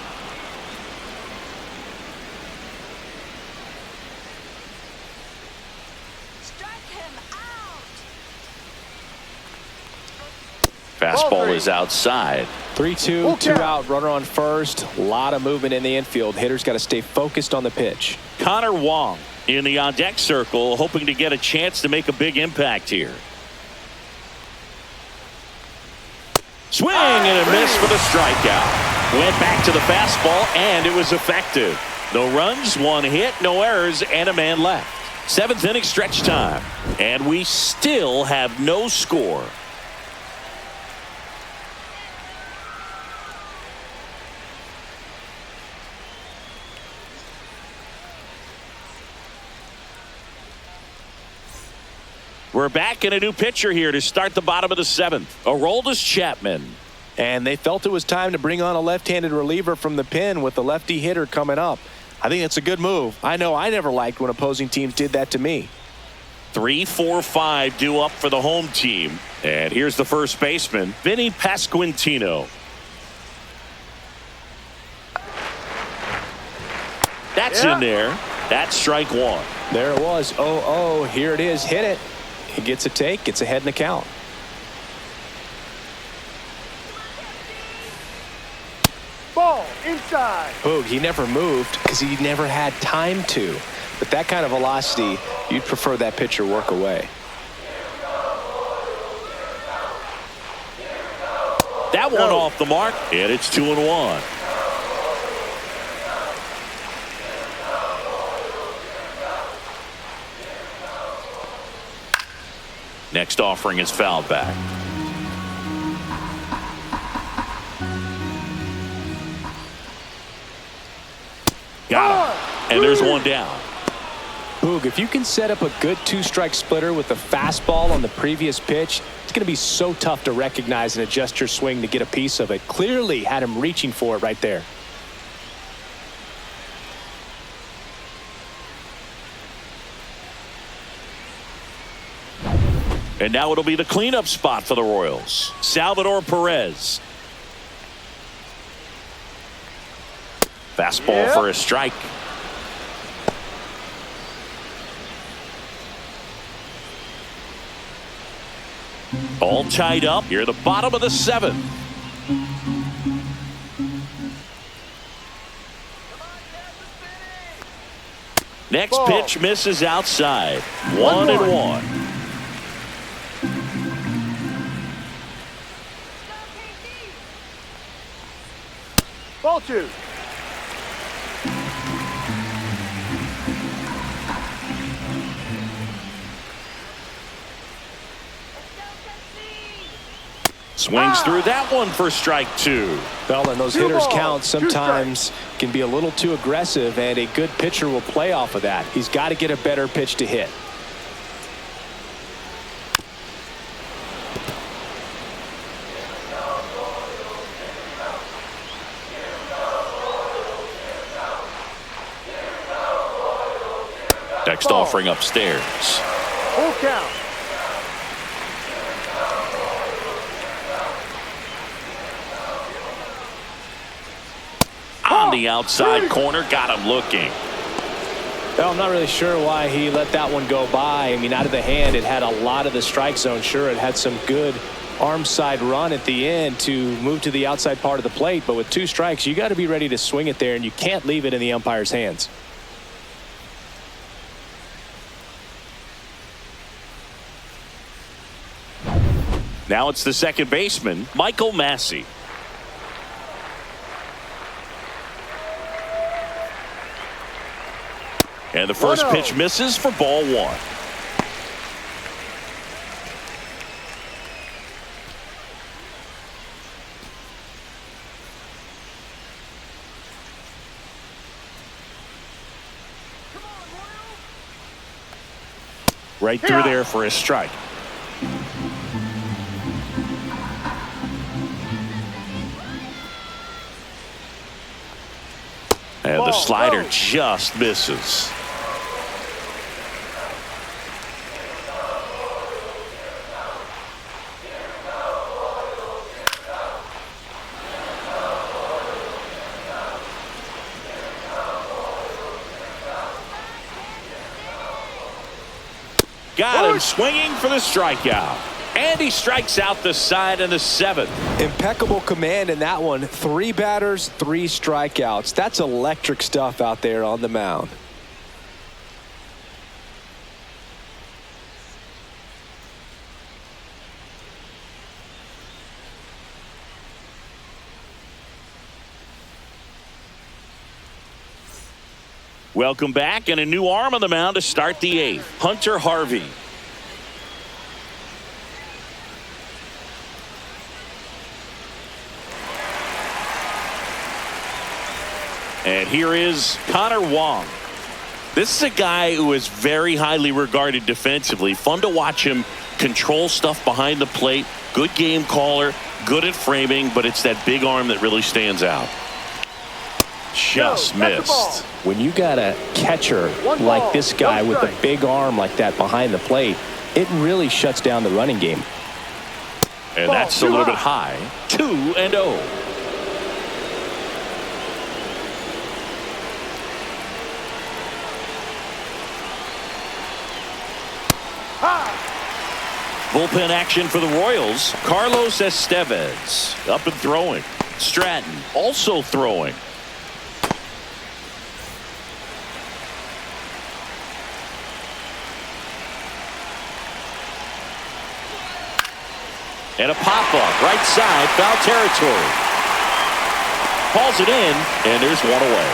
Fastball is outside. 3-2, 2 out, runner on first. A lot of movement in the infield. Hitter's got to stay focused on the pitch. Connor Wong in the on-deck circle, hoping to get a chance to make a big impact here. Swing and a miss for the strikeout. Went back to the fastball, and it was effective. No runs, 1 hit, no errors, and a man left. 7th inning stretch time, and we still have no score. We're back in a new pitcher here to start the bottom of the 7th. Aroldis Chapman. And they felt it was time to bring on a left-handed reliever from the pen with the lefty hitter coming up. I think it's a good move. I know I never liked when opposing teams did that to me. 3, 4, 5 due up for the home team. And here's the first baseman, Vinny Pasquantino. That's in there. That's strike 1. There it was. 0-0. Here it is. Hit it. He gets a take. Gets ahead in the count. Ball inside. Boog, he never moved because he never had time to. But that kind of velocity, you'd prefer that pitcher work away. That one off the mark, and it's 2-1. Next offering is fouled back. Got him. And there's one down. Boog, if you can set up a good 2-strike splitter with the fastball on the previous pitch, it's going to be so tough to recognize and adjust your swing to get a piece of it. Clearly had him reaching for it right there. And now it'll be the cleanup spot for the Royals. Salvador Perez. Fastball for a strike. All tied up here at the bottom of the 7th. Next pitch misses outside. 1-1. Ball 2. Swings through that one for strike 2. Well, and those hitters count sometimes can be a little too aggressive, and a good pitcher will play off of that. He's got to get a better pitch to hit. Next offering upstairs. Full count. On the outside corner, got him looking. Well, I'm not really sure why he let that one go by. I mean, out of the hand, it had a lot of the strike zone. Sure, it had some good arm side run at the end to move to the outside part of the plate, but with 2 strikes, you got to be ready to swing it there, and you can't leave it in the umpire's hands. Now it's the second baseman, Michael Massey. And the first 1-0. pitch misses for ball one. Right through there for a strike. And the slider just misses. Got him swinging for the strikeout. And he strikes out the side in the seventh. Impeccable command in that one. 3 batters, 3 strikeouts. That's electric stuff out there on the mound. Welcome back, and a new arm on the mound to start the 8th. Hunter Harvey. And here is Connor Wong. This is a guy who is very highly regarded defensively. Fun to watch him control stuff behind the plate. Good game caller, good at framing, but it's that big arm that really stands out. Just missed. When you got a catcher like this guy with a big arm like that behind the plate, it really shuts down the running game. And that's a little bit high. 2-0. Bullpen action for the Royals. Carlos Estevez up and throwing. Stratton also throwing. And a pop-up right side, foul territory. Calls it in, and there's one away.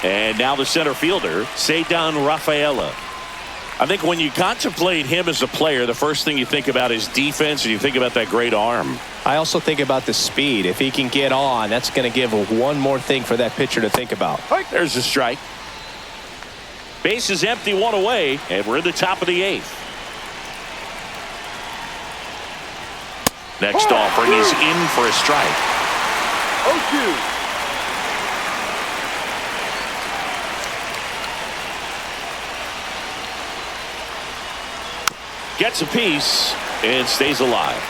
And now the center fielder, Ceddanne Rafaela. I think when you contemplate him as a player, the first thing you think about is defense, and you think about that great arm. I also think about the speed. If he can get on, that's going to give one more thing for that pitcher to think about. There's a strike. Base is empty, one away, and we're in the top of the 8th. Next offering is in for a strike. 0-2. Gets a piece and stays alive.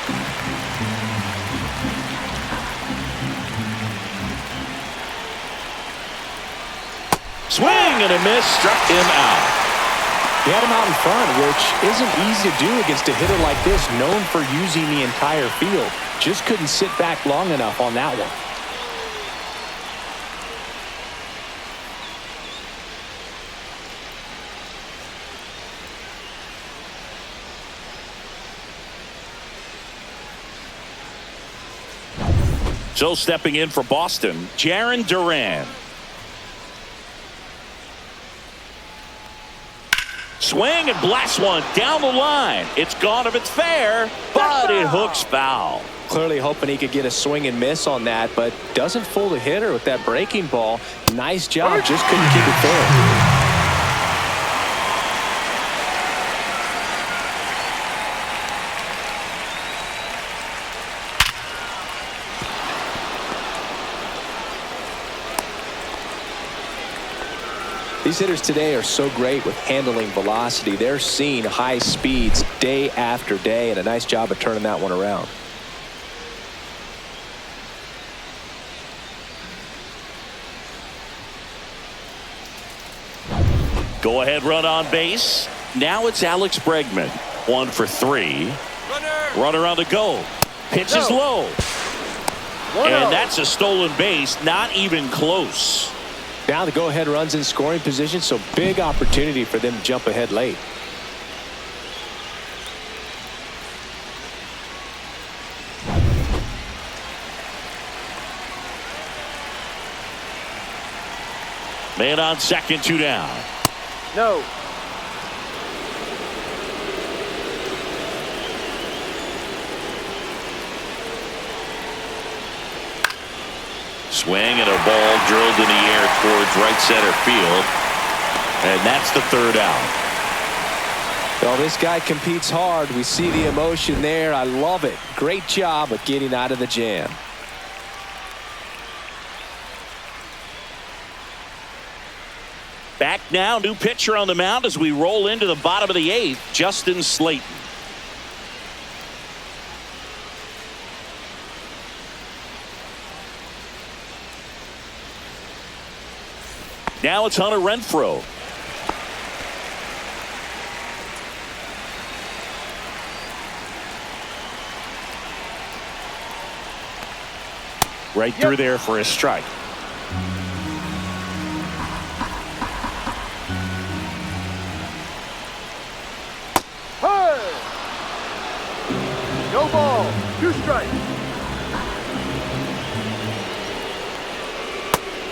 Swing and a miss, struck him out. He had him out in front, which isn't easy to do against a hitter like this, known for using the entire field. Just couldn't sit back long enough on that one. So stepping in for Boston, Jarren Duran. Swing and blast one down the line. It's gone if it's fair, but it hooks foul. Clearly hoping he could get a swing and miss on that, but doesn't fool the hitter with that breaking ball. Nice job, just couldn't keep it fair. These hitters today are so great with handling velocity. They're seeing high speeds day after day, and a nice job of turning that one around. Go ahead run on base. Now it's Alex Bregman. 1 for 3. Runner on the go. Pitch is low. And that's a stolen base. Not even close. Now the go-ahead runs in scoring position, so big opportunity for them to jump ahead late. Man on second, 2 down. No. Swing and a ball drilled in the air towards right center field. And that's the 3rd out. Well, this guy competes hard. We see the emotion there. I love it. Great job of getting out of the jam. Back now, new pitcher on the mound as we roll into the bottom of the 8th, Justin Slayton. Now it's Hunter Renfroe. Right through there for a strike. Hey! No ball. 2 strikes.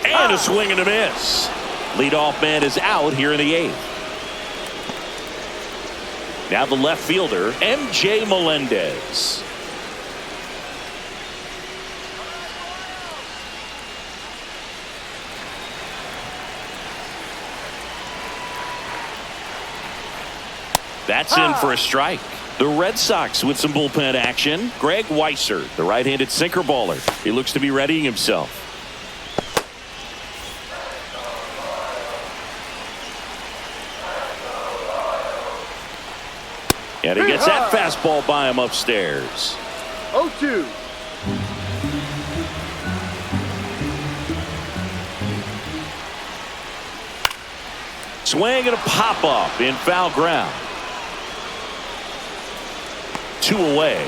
And a swing and a miss. Leadoff man is out here in the 8th. Now the left fielder, M.J. Melendez. That's in for a strike. The Red Sox with some bullpen action. Greg Weisser, the right-handed sinker baller. He looks to be readying himself. And he gets that fastball by him upstairs. 0-2. Swing and a pop-up in foul ground. 2 away.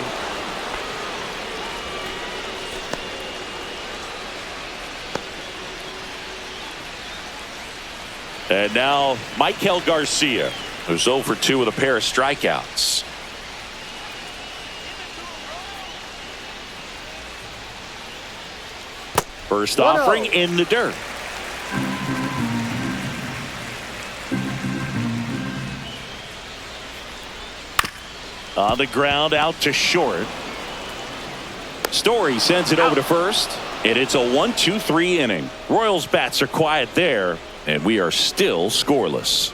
And now Michael Garcia, who's 0 for 2 with a pair of strikeouts. First offering in the dirt. On the ground, out to short. Story sends it over to first, and it's a 1-2-3 inning. Royals bats are quiet there, and we are still scoreless.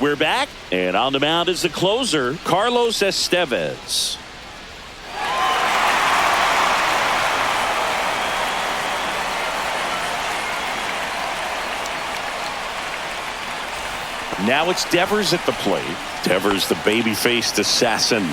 We're back, and on the mound is the closer, Carlos Estevez. Now it's Devers at the plate. Devers, the baby-faced assassin.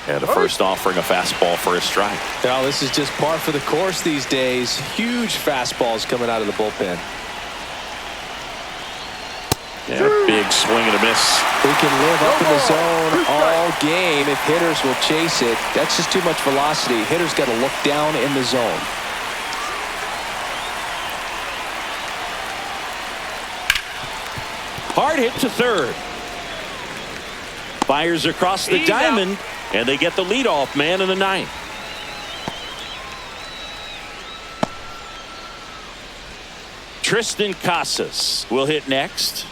And a first offering a fastball for a strike. Now this is just par for the course these days. Huge fastballs coming out of the bullpen. Yeah, big swing and a miss. We can live up in the zone all game if hitters will chase it. That's just too much velocity. Hitters got to look down in the zone. Hard hit to third. Fires across the diamond, and they get the leadoff man in the 9th. Tristan Casas will hit next.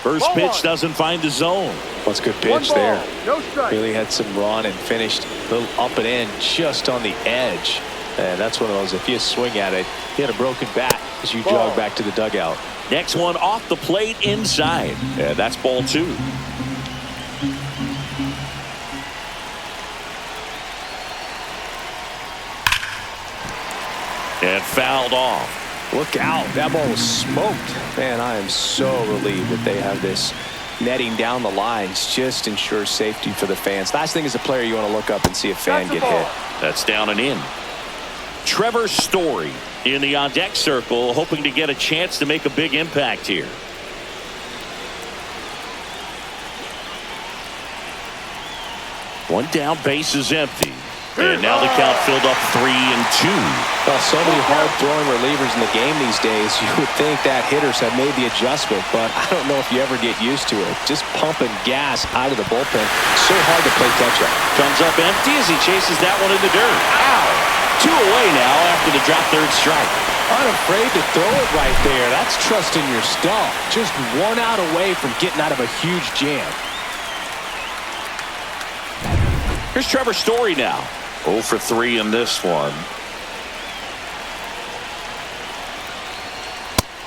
First pitch doesn't find the zone. What's a good pitch there? No strike. Really had some run and finished a little up and in just on the edge. And that's one of those, if you swing at it, you had a broken bat as you jog back to the dugout. Next one off the plate inside. And that's ball 2. And fouled off. Look out. That ball was smoked. Man, I am so relieved that they have this netting down the lines. Just ensures safety for the fans. Last thing as a player, you want to look up and see a fan get hit. That's down and in. Trevor Story in the on-deck circle, hoping to get a chance to make a big impact here. One down, base is empty. And now the count filled up 3-2. Well, so many hard-throwing relievers in the game these days. You would think that hitters have made the adjustment, but I don't know if you ever get used to it. Just pumping gas out of the bullpen. So hard to play catch-up. Comes up empty as he chases that one in the dirt. Ow! 2 away now after the drop third strike. Unafraid to throw it right there. That's trusting your stuff. Just 1 out away from getting out of a huge jam. Here's Trevor Story now. 0 for 3 in this one.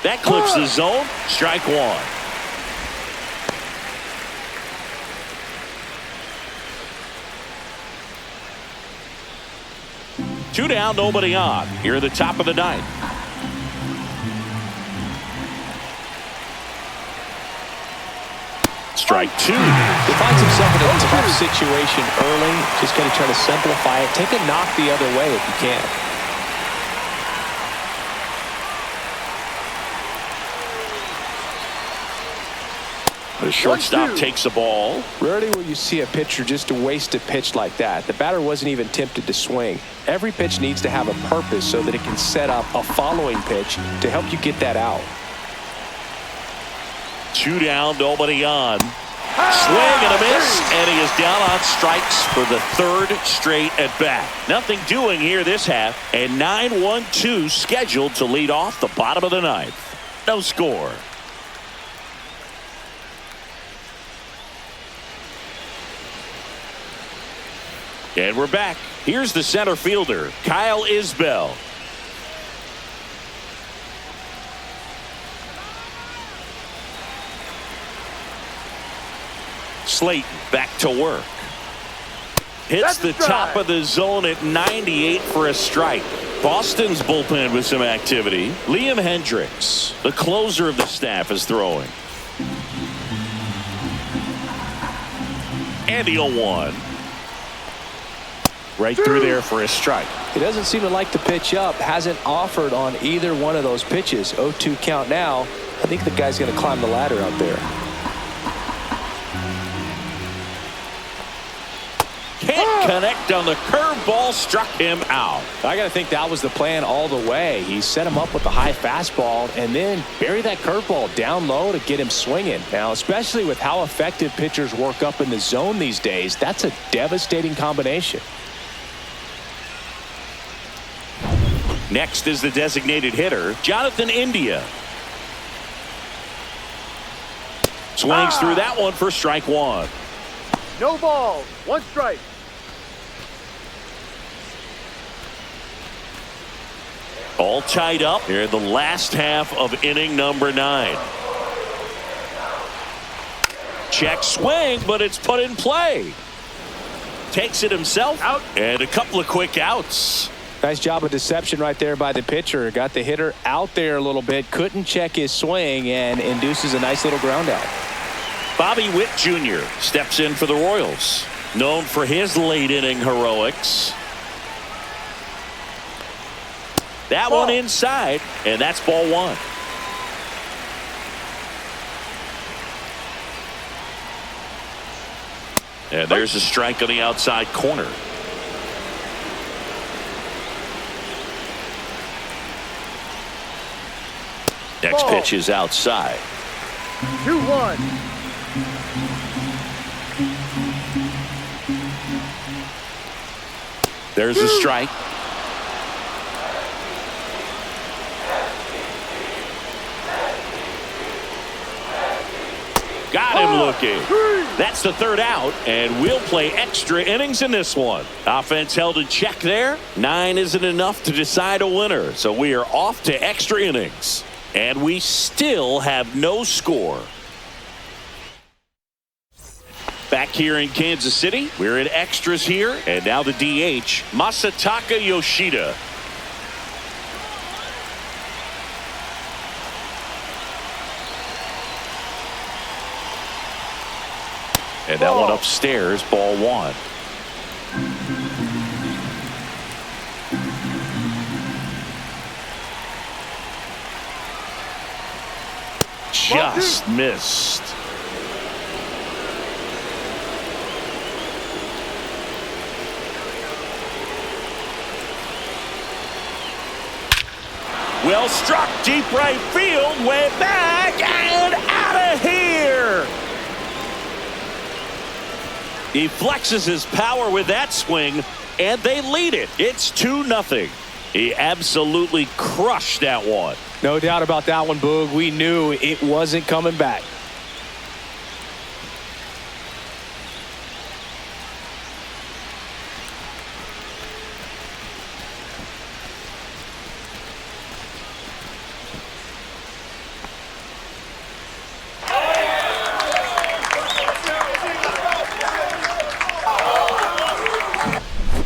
That clips the zone. Strike 1. Two down, nobody on. Here at the top of the 9th. Strike 2. He finds himself in a tough situation early. Just going to try to simplify it. Take a knock the other way if you can. The shortstop takes the ball. Rarely will you see a pitcher just waste a pitch like that. The batter wasn't even tempted to swing. Every pitch needs to have a purpose so that it can set up a following pitch to help you get that out. 2 down, nobody on. Swing and a miss, and he is down on strikes for the 3rd straight at bat. Nothing doing here this half, and 9-1-2 scheduled to lead off the bottom of the 9th. No score. And we're back. Here's the center fielder, Kyle Isbell. Slayton back to work. Hits the top of the zone at 98 for a strike. Boston's bullpen with some activity. Liam Hendricks, the closer of the staff, is throwing. And the 0-1. Right through there for a strike. He doesn't seem to like the pitch up. Hasn't offered on either one of those pitches. 0-2 count now. I think the guy's going to climb the ladder out there. Can't connect on the curveball, struck him out. I got to think that was the plan all the way. He set him up with the high fastball and then bury that curveball down low to get him swinging. Now, especially with how effective pitchers work up in the zone these days, that's a devastating combination. Next is the designated hitter, Jonathan India. Swings through that one for strike 1. No ball. 1 strike. All tied up here in the last half of inning number 9. Check swing, but it's put in play. Takes it himself out, and a couple of quick outs. Nice job of deception right there by the pitcher. Got the hitter out there a little bit. Couldn't check his swing and induces a nice little ground out. Bobby Witt Jr. steps in for the Royals. Known for his late inning heroics. That one inside, and that's ball 1. And there's a strike on the outside corner. Next pitch is outside. 2-1. There's a strike. Got him looking. That's the 3rd out, and we'll play extra innings in this one. Offense held in check there. 9 isn't enough to decide a winner, so we are off to extra innings. And we still have no score. Back here in Kansas City, we're in extras here, and now the DH, Masataka Yoshida. And that one upstairs, ball one. Just missed. Well struck, deep right field, way back and out of here. He flexes his power with that swing, and they lead it. It's 2-0. He absolutely crushed that one. No doubt about that one, Boog. We knew it wasn't coming back.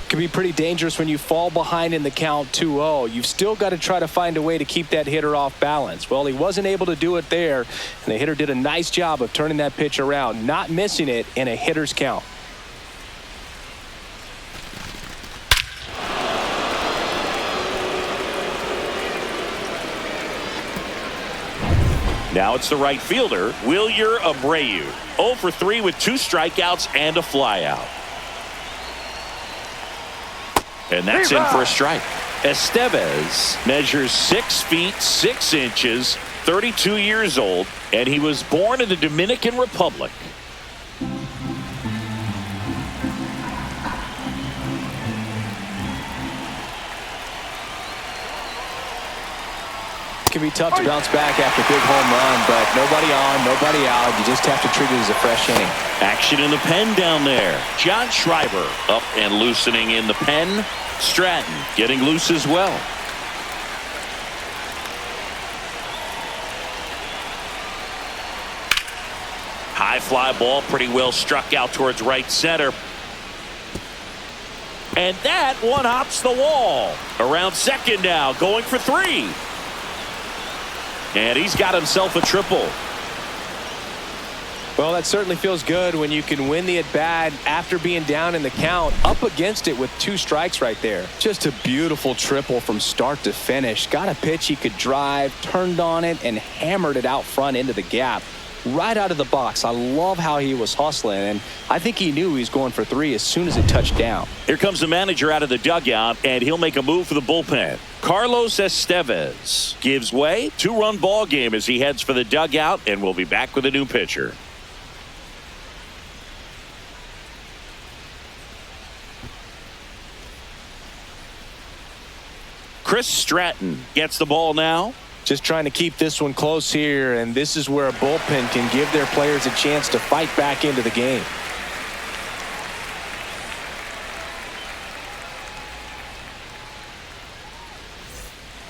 Can be pretty dangerous when you fall behind in the count 2-0. You've still got to try to find a way to keep that hitter off balance. Well, he wasn't able to do it there, and the hitter did a nice job of turning that pitch around, not missing it in a hitter's count. Now it's the right fielder, Wilyer Abreu. 0 for 3 with 2 strikeouts and a flyout. And that's in for a strike. Estevez measures 6 feet 6 inches, 32 years old, and he was born in the Dominican Republic. It can be tough to bounce back after a big home run, but nobody on, nobody out. You just have to treat it as a fresh inning. Action in the pen down there. John Schreiber up and loosening in the pen. Stratton getting loose as well. High fly ball, pretty well struck out towards right center. And that one hops the wall. Around second now, going for 3. And he's got himself a triple. Well, that certainly feels good when you can win the at-bat after being down in the count, up against it with 2 strikes right there. Just a beautiful triple from start to finish. Got a pitch he could drive, turned on it, and hammered it out front into the gap. Right out of the box. I love how he was hustling, and I think he knew he was going for 3 as soon as it touched down. Here comes the manager out of the dugout, and he'll make a move for the bullpen. Carlos Estevez gives way. 2-run ball game as he heads for the dugout, and we'll be back with a new pitcher. Chris Stratton gets the ball now. Just trying to keep this one close here, and this is where a bullpen can give their players a chance to fight back into the game.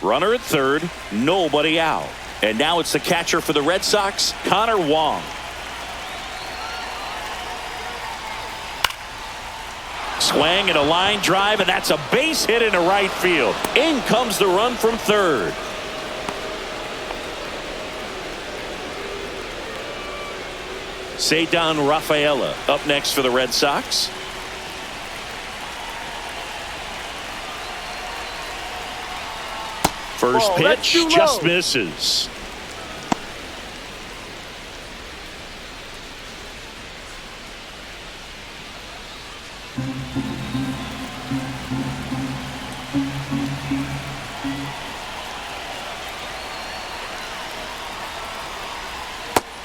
Runner at third, nobody out. And now it's the catcher for the Red Sox, Connor Wong. Swing and a line drive, and that's a base hit into right field. In comes the run from third. Ceddanne Rafaela up next for the Red Sox. First pitch just misses.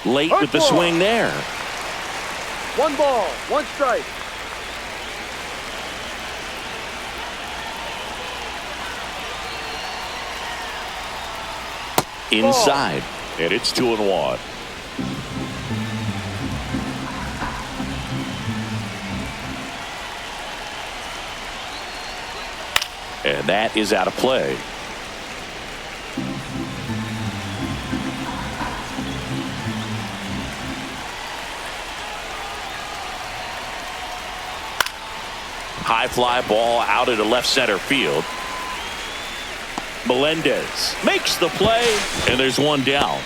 Late with the swing there. 1 ball, 1 strike. Inside, and it's 2-1. And that is out of play. High fly ball out into left center field. Melendez makes the play, and there's one down.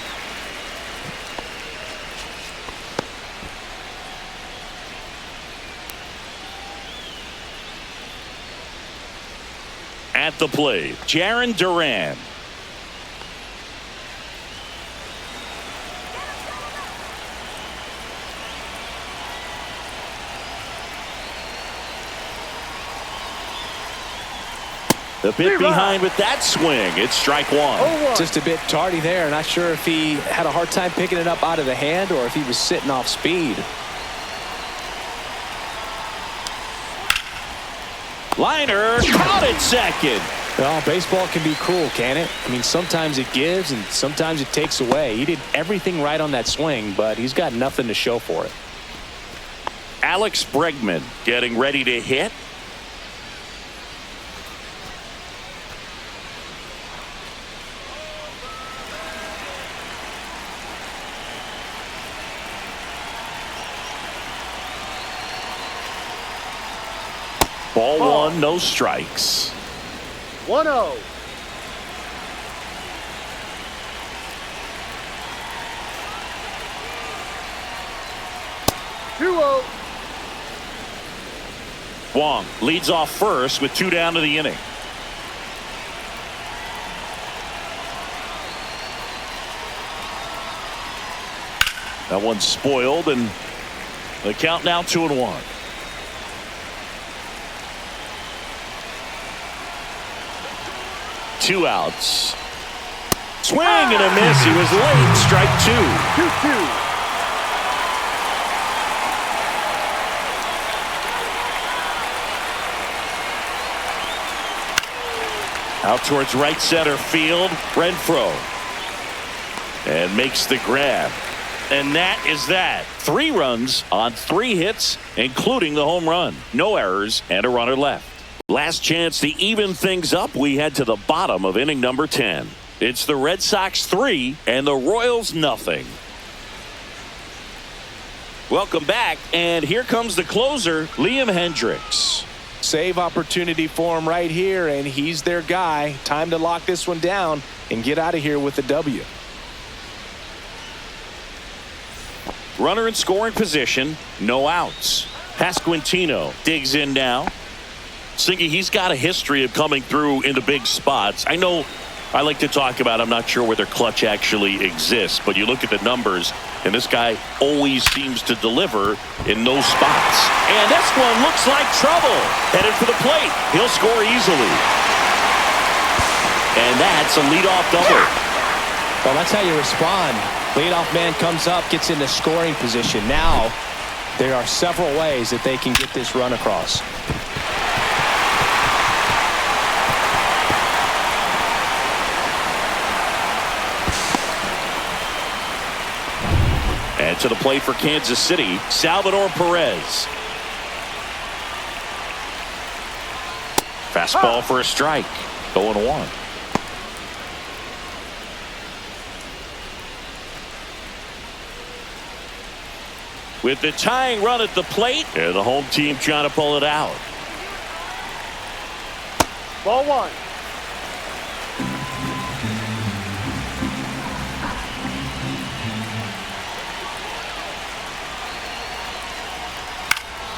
At the plate, Jarren Duran. The pitch behind with that swing. It's strike one. Just a bit tardy there. Not sure if he had a hard time picking it up out of the hand or if he was sitting off speed. Liner caught at second. Well, baseball can be cruel, can it? I mean, sometimes it gives and sometimes it takes away. He did everything right on that swing, but he's got nothing to show for it. Alex Bregman getting ready to hit. Ball one, no strikes. 1-0. Wong leads off first with 2 down to the inning. That one's spoiled, and the count now 2-1. Two outs. Swing and a miss. He was late. Strike two. 2-2. Out towards right center field. Renfroe. And makes the grab. And that is that. 3 runs on 3 hits, including the home run. No errors and a runner left. Last chance to even things up. We head to the bottom of inning number 10. It's the Red Sox 3 and the Royals nothing. Welcome back, and here comes the closer, Liam Hendricks. Save opportunity for him right here, and he's their guy. Time to lock this one down and get out of here with the W. Runner in scoring position, no outs. Pasquantino digs in now. Singy, he's got a history of coming through into big spots. I know I like to talk about, I'm not sure where their clutch actually exists, but you look at the numbers, and this guy always seems to deliver in those spots. And this one looks like trouble. Headed for the plate. He'll score easily. And that's a leadoff double. Well, that's how you respond. Leadoff man comes up, gets into scoring position. Now, there are several ways that they can get this run across. And to the plate for Kansas City, Salvador Perez. Fastball for a strike. 0-1. With the tying run at the plate, and the home team trying to pull it out. Ball 1.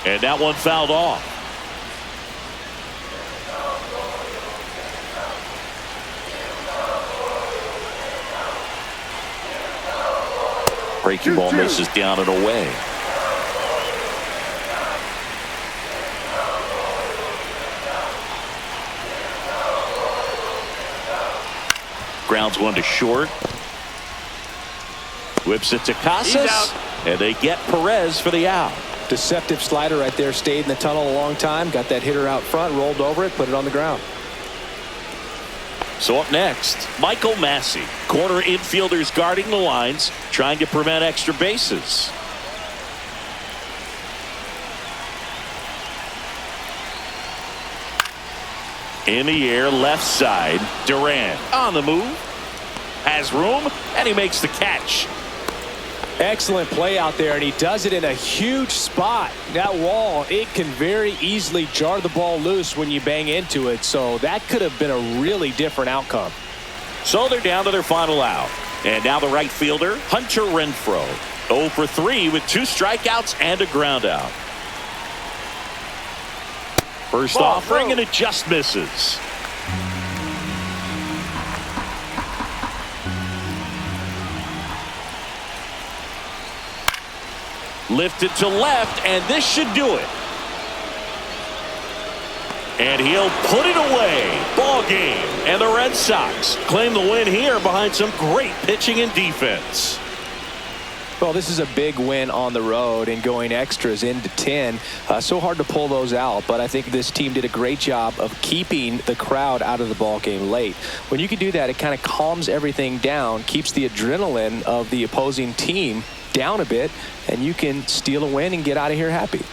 And that one fouled off. Breaking ball misses down and away. Grounds one to short. Whips it to Casas. And they get Perez for the out. Deceptive slider right there. Stayed in the tunnel a long time. Got that hitter out front. Rolled over it. Put it on the ground. So up next, Michael Massey. Corner infielders guarding the lines, trying to prevent extra bases. In the air, left side. Duran on the move. Has room, and he makes the catch. Excellent play out there, and he does it in a huge spot. That wall, it can very easily jar the ball loose when you bang into it, so that could have been a really different outcome. So they're down to their final out. And now the right fielder, Hunter Renfroe. 0 for 3 with 2 strikeouts and a ground out. First offering, and it just misses. Lifted to left, and this should do it. And he'll put it away. Ball game. And the Red Sox claim the win here behind some great pitching and defense. Well, this is a big win on the road and going extras into 10. So hard to pull those out, but I think this team did a great job of keeping the crowd out of the ball game late. When you can do that, it kind of calms everything down, keeps the adrenaline of the opposing team down a bit, and you can steal a win and get out of here happy.